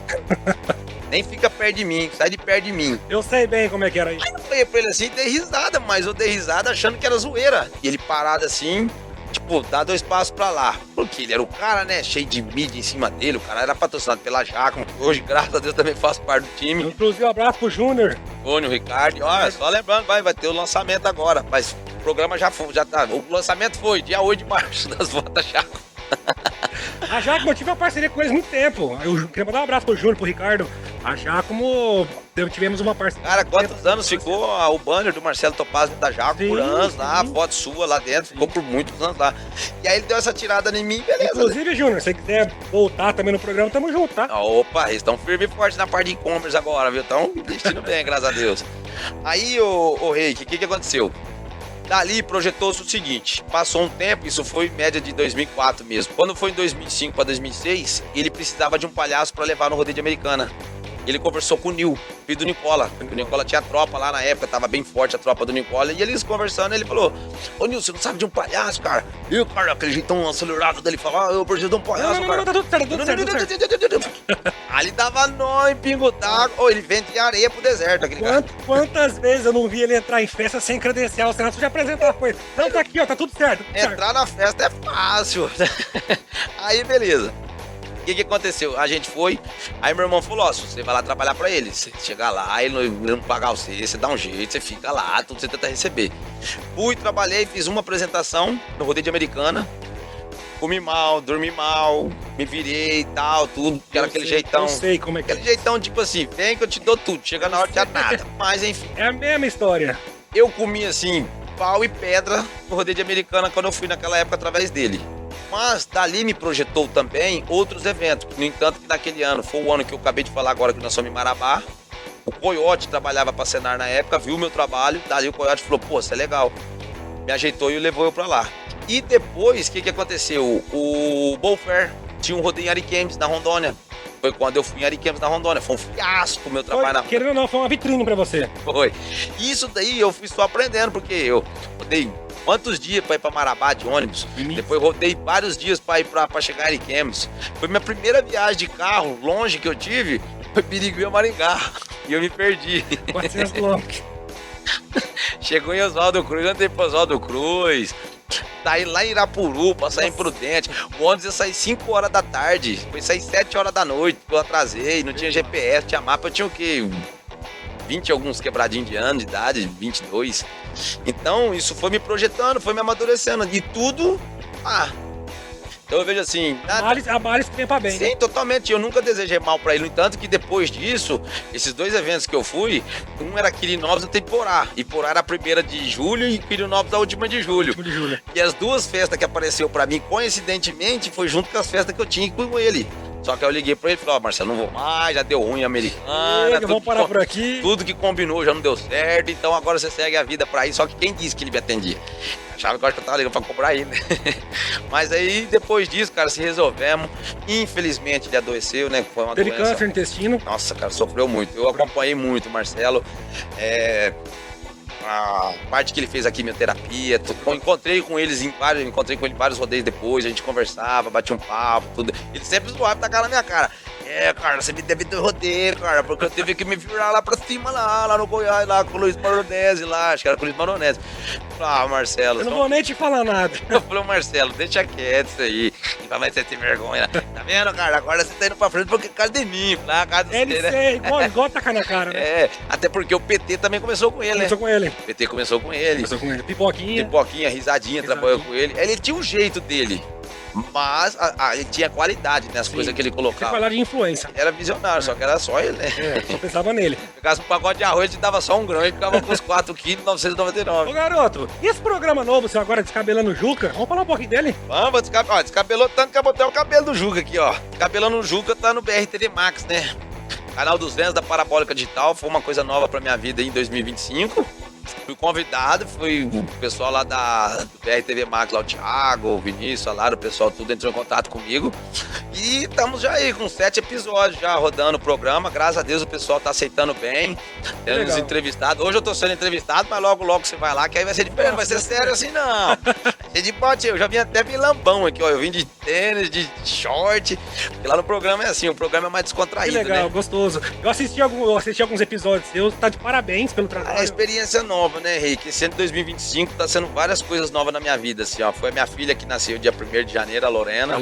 nem fica perto de mim, sai de perto de mim. Eu sei bem como é que era isso. Aí eu falei pra ele assim, dei risada, mas eu dei risada achando que era zoeira. E ele parado assim, tipo, dá 2 passos pra lá. Porque ele era o cara, né, cheio de mídia em cima dele, o cara era patrocinado pela Jaco, que hoje, graças a Deus, também faz parte do time. Inclusive, um abraço pro Júnior. Tônio, Ricardo, olha, só lembrando, vai ter o lançamento agora, mas o programa já tá, o lançamento foi dia 8 de março das votas Jaco. A Jacomo, eu tive uma parceria com eles há muito tempo. Eu queria mandar um abraço pro Júnior, pro Ricardo. A Jacomo, tivemos uma parceria. Cara, quantos anos ficou o banner do Marcelo Topazio da Jaco? Sim, Por anos lá, sim. foto sua lá dentro, ficou por muitos anos lá. E aí ele deu essa tirada em mim, beleza. Inclusive, Júnior, se você quiser voltar também no programa, tamo junto, tá? Opa, eles estão firme e forte na parte de e-commerce agora, viu? Estão investindo bem, graças a Deus. Aí, ô Reiki, o que aconteceu? Dali projetou-se o seguinte, passou um tempo, isso foi em média de 2004 mesmo. Quando foi em 2005 para 2006, ele precisava de um palhaço para levar no rodeio de Americana. Ele conversou com o Nil, filho do Nicola. O Nicola tinha tropa lá na época, tava bem forte a tropa do Nicola. E eles conversando, ele falou, ô Nil, você não sabe de um palhaço, cara? E o cara, aquele jeitão acelerado dele, falou, eu preciso de um palhaço, cara. Tá tudo certo, tá tudo certo. Ali dava nó em pingo d'água. Ou ele vende areia pro deserto, aquele cara. Quantas vezes eu não vi ele entrar em festa sem credencial? Você não já apresentar com ele. Não, tá aqui, ó, tá tudo certo. Entrar na festa é fácil. Aí, beleza. O que aconteceu? A gente foi, aí meu irmão falou, ó, se você vai lá trabalhar pra ele, você chegar lá, ele não pagar você dá um jeito, você fica lá, tudo você tenta receber. Fui, trabalhei, fiz uma apresentação no rodeio de Americana, comi mal, dormi mal, me virei e tal, tudo, que era aquele jeitão. Eu sei como é que é. Aquele jeitão, tipo assim, vem que eu te dou tudo, chega na hora de dar nada. Mas enfim, É a mesma história. eu comi assim, pau e pedra no rodeio de Americana quando eu fui naquela época através dele. Mas dali me projetou também outros eventos. No entanto, que naquele ano, foi o ano que eu acabei de falar agora que nós somos em Marabá. O Coyote trabalhava para Senar na época, viu o meu trabalho. Dali o Coyote falou, pô, isso é legal. Me ajeitou e levou eu para lá. E depois, o que aconteceu? O Bolfair tinha um rodeio em Ariquemes, na Rondônia. Foi quando eu fui em Ariquemes, na Rondônia. Foi um fiasco o meu trabalho na Querendo ou não, foi uma vitrine pra você. Foi. Isso daí eu fui só aprendendo, porque eu rodei quantos dias pra ir pra Marabá de ônibus. Depois rodei vários dias pra ir pra chegar em Ariquemes. Foi minha primeira viagem de carro longe que eu tive. Foi Birigui a Maringá. E eu me perdi. 400 quilômetros. Chegou em Oswaldo Cruz, andei pra Oswaldo Cruz. Saí lá em Irapuru, pra sair em Prudente. O ônibus ia sair 5 horas da tarde. Foi sair 7 horas da noite, eu atrasei. Não tinha GPS, tinha mapa. Eu tinha o quê? 20 alguns quebradinhos de ano de idade, 22. Então, isso foi me projetando, foi me amadurecendo. E tudo, então eu vejo assim... A males que tem pra bem. Sim, totalmente. Eu nunca desejei mal pra ele. No entanto que depois disso, esses dois eventos que eu fui, um era Quirinópolis e outro Iporá. Iporá era a primeira de julho e Quirinópolis a última de julho. E as duas festas que apareceu pra mim, coincidentemente, foi junto com as festas que eu tinha com ele. Só que eu liguei pra ele e falei, ó, Marcelo, não vou mais, já deu ruim em Americana. Vamos parar por aqui. Tudo que combinou já não deu certo, então agora você segue a vida pra ir. Só que quem disse que ele me atendia? Achava que eu tava ligando pra cobrar ele, né? Mas aí, depois disso, cara, se resolvemos. Infelizmente, ele adoeceu, né? Foi uma Teve doença. câncer no intestino. Nossa, cara, sofreu muito. Eu acompanhei muito o Marcelo. A parte que ele fez a quimioterapia, eu encontrei com ele em vários rodeios depois, a gente conversava, batia um papo, tudo. Ele sempre zoava e tacava na minha cara. Cara, você me deve do rodeio, cara, porque eu tive que me virar lá pra cima, lá no Goiás, lá com o Luiz Maronese, lá, acho que era com o Luiz Maronese. Marcelo... Eu não vou nem te falar nada. Eu falei, Marcelo, deixa quieto isso aí. Vai você ter vergonha. Tá vendo, cara? Agora você tá indo pra frente porque é cara de mim, lá, cara do Ele sei, igual tacar na cara, né? Até porque o PT também começou com ele, Começou com ele. O PT começou com ele. Pipoquinha, risadinha, trabalhou com ele. Ele tinha um jeito dele. Mas ele tinha qualidade, né? As coisas que ele colocava. Você falar de influência. Era visionário, só que era só ele, né? Só pensava nele. Pegasse um pacote de arroz, ele dava só um grão e ficava com os 4 quilos, 999. Ô, garoto, e esse programa novo, seu agora Descabelando o Juca? Vamos falar um pouquinho dele? Vamos, descabelou tanto que eu botei o cabelo do Juca aqui, ó. Descabelando o Juca tá no BRTV Max, né? Canal 200 da Parabólica Digital, foi uma coisa nova pra minha vida aí em 2025. Fui convidado, foi o pessoal lá do BRTV Max, lá o Thiago, o Vinícius, o pessoal tudo entrou em contato comigo. E estamos já aí com 7 episódios já rodando o programa. Graças a Deus o pessoal tá aceitando bem, tendo nos entrevistado. Hoje eu tô sendo entrevistado, mas logo você vai lá, que aí vai ser diferente, não vai ser sério assim não. Vai ser de bote, eu já vim até lambão aqui, ó. Eu vim de tênis, de short. Porque lá no programa é assim, o programa é mais descontraído, que legal, né? Gostoso. Eu assisti alguns episódios seus, tá de parabéns pelo trabalho. A experiência nova, né, Henrique? Esse ano de 2025 tá sendo várias coisas novas na minha vida, assim, ó. Foi a minha filha que nasceu dia 1º de janeiro, a Lorena.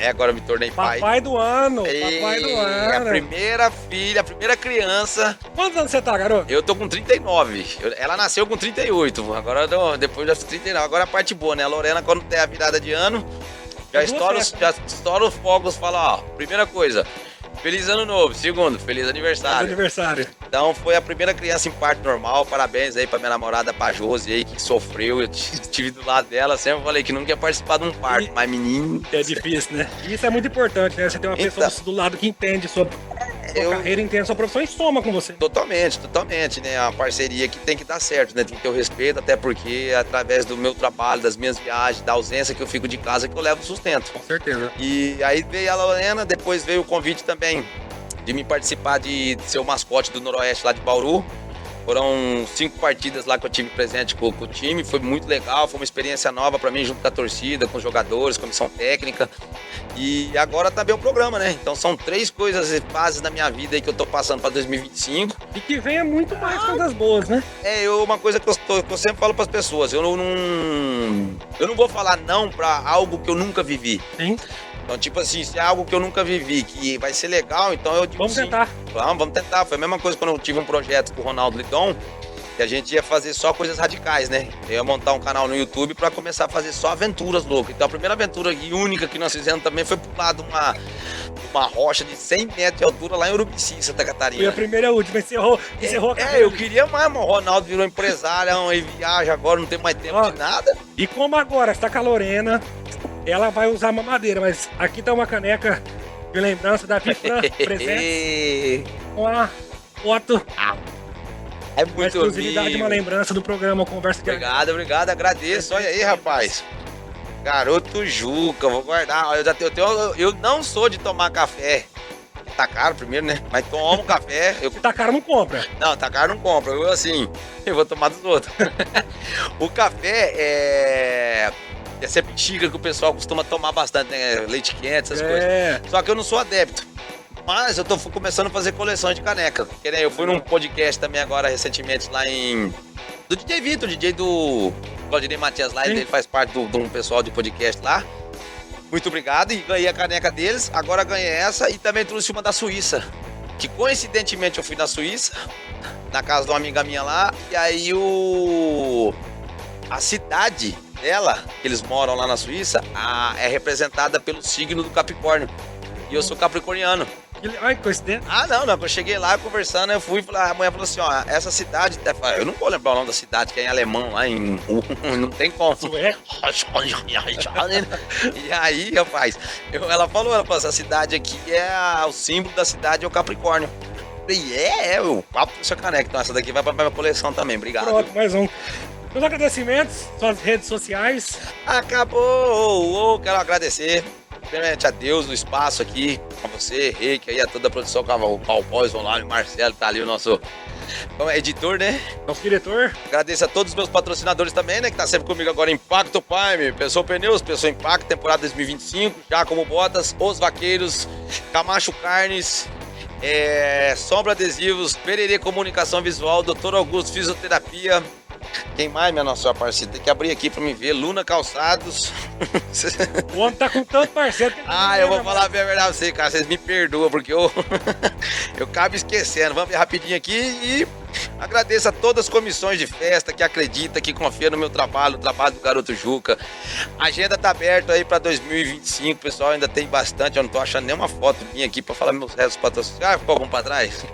Agora eu me tornei pai. Papai do ano. A primeira filha, a primeira criança. Quantos anos você tá, garoto? Eu tô com 39. Ela nasceu com 38. Agora, depois já 39. Agora a parte boa, né? A Lorena, quando tem a virada de ano, já estoura os fogos, fala, ó, primeira coisa, feliz ano novo. Segundo, feliz aniversário. Então foi a primeira criança em parto normal. Parabéns aí pra minha namorada, pra Josi aí, que sofreu. Eu estive do lado dela, sempre falei que não quer participar de um parto, mas menino... É difícil, né? Isso é muito importante, né? Você tem uma pessoa do lado que entende sua carreira, entende sua profissão e soma com você. Totalmente, né? A parceria que tem que dar certo, né? Tem que ter o respeito, até porque é através do meu trabalho, das minhas viagens, da ausência que eu fico de casa, que eu levo sustento. Com certeza. E aí veio a Lorena, depois veio o convite também de me participar de ser o mascote do Noroeste lá de Bauru. Foram 5 partidas lá que eu tive presente com o time, foi muito legal, foi uma experiência nova pra mim, junto com a torcida, com os jogadores, comissão técnica. E agora também o programa, né? Então são 3 coisas e fases da minha vida aí que eu tô passando pra 2025. E que venha muito mais coisas boas, né? Uma coisa que eu sempre falo pras pessoas, eu não vou falar não pra algo que eu nunca vivi. Sim. Então, tipo assim, se é algo que eu nunca vivi, que vai ser legal, então eu digo Vamos sim. tentar. Vamos tentar. Foi a mesma coisa quando eu tive um projeto com o Ronaldo Lidon, que a gente ia fazer só coisas radicais, né? Eu ia montar um canal no YouTube pra começar a fazer só aventuras loucas. Então a primeira aventura e única que nós fizemos também foi pular de uma rocha de 100 metros de altura lá em Urubici, Santa Catarina. Foi a primeira e a última, encerrou a carreira. Eu queria mais, mas o Ronaldo virou empresário, e viaja agora, não tem mais tempo de nada. E como agora está com a Lorena, ela vai usar mamadeira, mas aqui tá uma caneca de lembrança da Vifran presente com a foto. É Uma muito exclusividade, lindo. uma lembrança do programa Conversa de Obrigado, agradeço. Olha aí, rapaz. Garoto Juca, vou guardar. Olha, eu não sou de tomar café. Tá caro primeiro, né? Mas tomo café. Se tá caro, não compra. Não, tá caro, não compra. Eu vou tomar dos outros. O café é sempre xícara que o pessoal costuma tomar bastante, né? Leite quente, essas coisas. Só que eu não sou adepto. Mas eu tô começando a fazer coleção de caneca. Porque, né, eu fui num podcast também agora, recentemente, lá do DJ Vitor, DJ do Claudinei Matias lá. Ele faz parte de um pessoal de podcast lá. Muito obrigado. E ganhei a caneca deles. Agora ganhei essa e também trouxe uma da Suíça. Que coincidentemente eu fui na Suíça, na casa de uma amiga minha lá. E aí a cidade dela, que eles moram lá na Suíça, é representada pelo signo do Capricórnio. E eu sou capricorniano. Ai, que coincidência. Não. Quando eu cheguei lá conversando, eu fui e a mulher falou assim, ó, essa cidade, eu não vou lembrar o nome da cidade, que é em alemão lá, não tem como. E aí, rapaz, ela falou, essa cidade aqui o símbolo da cidade é o Capricórnio. Eu falei, eu papo do seu caneca, então essa daqui vai pra minha coleção também, obrigado. Pronto, mais um. Meus agradecimentos, suas redes sociais. Acabou, quero agradecer. Primeiramente a Deus, o espaço aqui, a você, Reiki, aí a toda a produção, o Cowboys Online, o Marcelo, tá ali o nosso editor, né? Nosso diretor. Agradeço a todos os meus patrocinadores também, né? Que tá sempre comigo agora, Impacto Prime, Pessoa Pneus, Pessoa Impacto, temporada 2025, já como Botas, Os Vaqueiros, Camacho Carnes, Sombra Adesivos, Pererê Comunicação Visual, Dr. Augusto Fisioterapia. Quem mais, minha nossa parceira? Tem que abrir aqui pra me ver. Luna Calçados. O homem tá com tanto parceiro que eu vou falar bem a verdade pra vocês, cara. Vocês me perdoam, porque eu acabo esquecendo. Vamos ver rapidinho aqui e agradeço a todas as comissões de festa que acreditam, que confiam no meu trabalho, no trabalho do Garoto Juca. A agenda tá aberta aí pra 2025, pessoal. Ainda tem bastante. Eu não tô achando nenhuma foto minha aqui pra falar meus restos patrocinados. Ficou algum pra trás?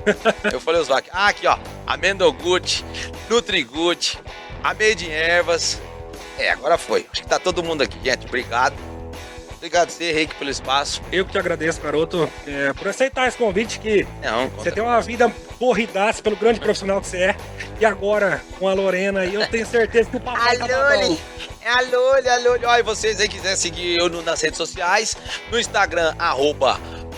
Eu falei os vaques. Aqui, ó. Amendogut, Nutrigut, a Made in Ervas. Agora foi. Acho que tá todo mundo aqui, gente. Obrigado. Obrigado a você, Reiki, pelo espaço. Eu que te agradeço, garoto, por aceitar esse convite, que você tem uma vida corridaça pelo grande profissional que você é. E agora, com a Lorena, eu tenho certeza que o papai tá bom. Alô. Olha, vocês aí quiserem seguir eu nas redes sociais, no Instagram,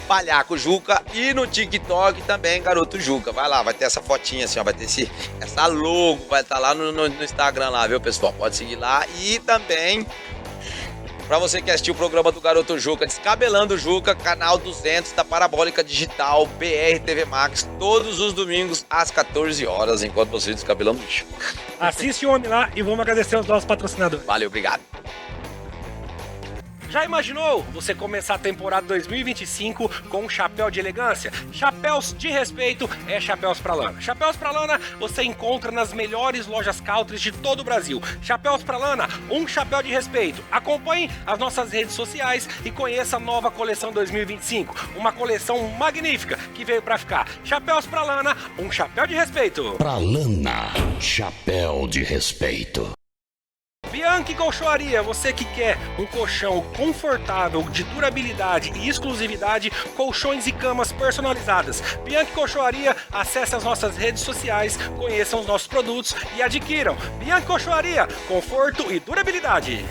@PalhacoJuca, e no TikTok também, Garoto Juca. Vai lá, vai ter essa fotinha assim, ó, vai ter essa logo, vai estar lá no Instagram lá, viu, pessoal? Pode seguir lá. E também, pra você que assistiu o programa do Garoto Juca, Descabelando Juca, canal 200 da Parabólica Digital, BR TV Max, todos os domingos às 14 horas, enquanto você descabelando o Juca. Assiste o homem lá e vamos agradecer aos nossos patrocinadores. Valeu, obrigado. Já imaginou você começar a temporada 2025 com um chapéu de elegância? Chapéus de respeito é Chapéus pra Lana. Chapéus pra Lana você encontra nas melhores lojas country de todo o Brasil. Chapéus pra Lana, um chapéu de respeito. Acompanhe as nossas redes sociais e conheça a nova coleção 2025. Uma coleção magnífica que veio pra ficar. Chapéus pra Lana, um chapéu de respeito. Pra Lana, chapéu de respeito. Bianchi Colchoaria, você que quer um colchão confortável, de durabilidade e exclusividade, colchões e camas personalizadas. Bianchi Colchoaria, acesse as nossas redes sociais, conheçam os nossos produtos e adquiram. Bianchi Colchoaria, conforto e durabilidade.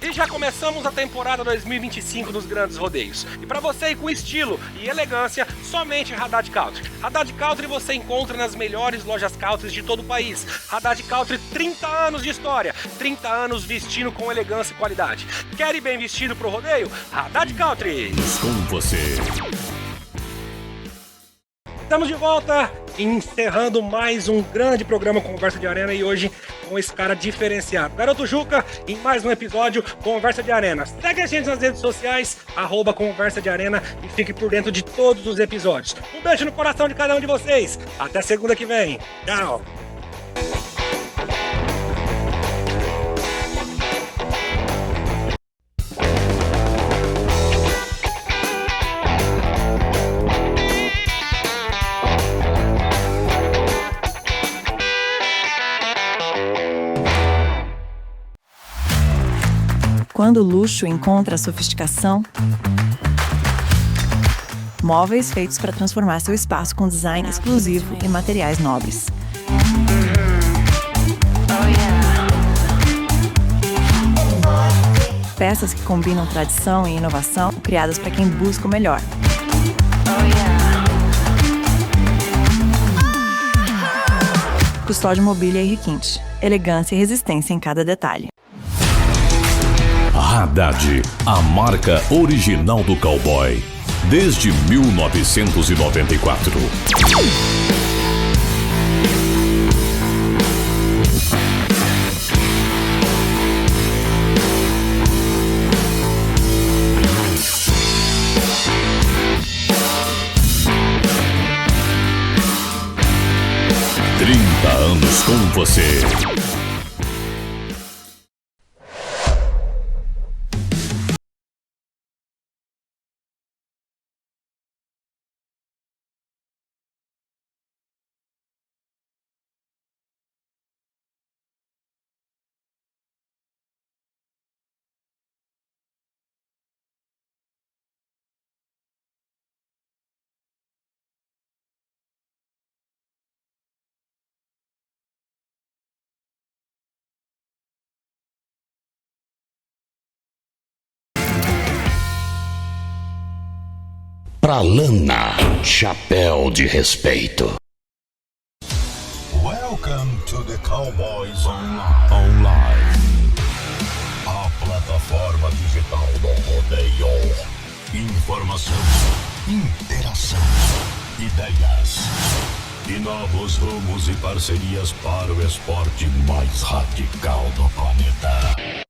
E já Já começamos a temporada 2025 dos grandes rodeios. E para você ir com estilo e elegância, somente Haddad Country. Haddad Country você encontra nas melhores lojas country de todo o país. Haddad Country, 30 anos de história, 30 anos vestindo com elegância e qualidade. Quer ir bem vestido pro rodeio? Haddad Country. Com você. Estamos de volta, encerrando mais um grande programa Conversa de Arena e hoje com esse cara diferenciado. Garoto Juca, em mais um episódio Conversa de Arena. Segue a gente nas redes sociais, @Conversa de Arena e fique por dentro de todos os episódios. Um beijo no coração de cada um de vocês. Até segunda que vem. Tchau. Quando o luxo encontra sofisticação, móveis feitos para transformar seu espaço com design exclusivo e materiais nobres. Peças que combinam tradição e inovação, criadas para quem busca o melhor. Custódio Mobília e Requinte. Elegância e resistência em cada detalhe. Haddad, a marca original do cowboy, desde 1994. Anos com você. Pra Lana, chapéu de respeito. Welcome to the Cowboys Online. A plataforma digital do rodeio. Informação, interação, ideias e novos rumos e parcerias para o esporte mais radical do planeta.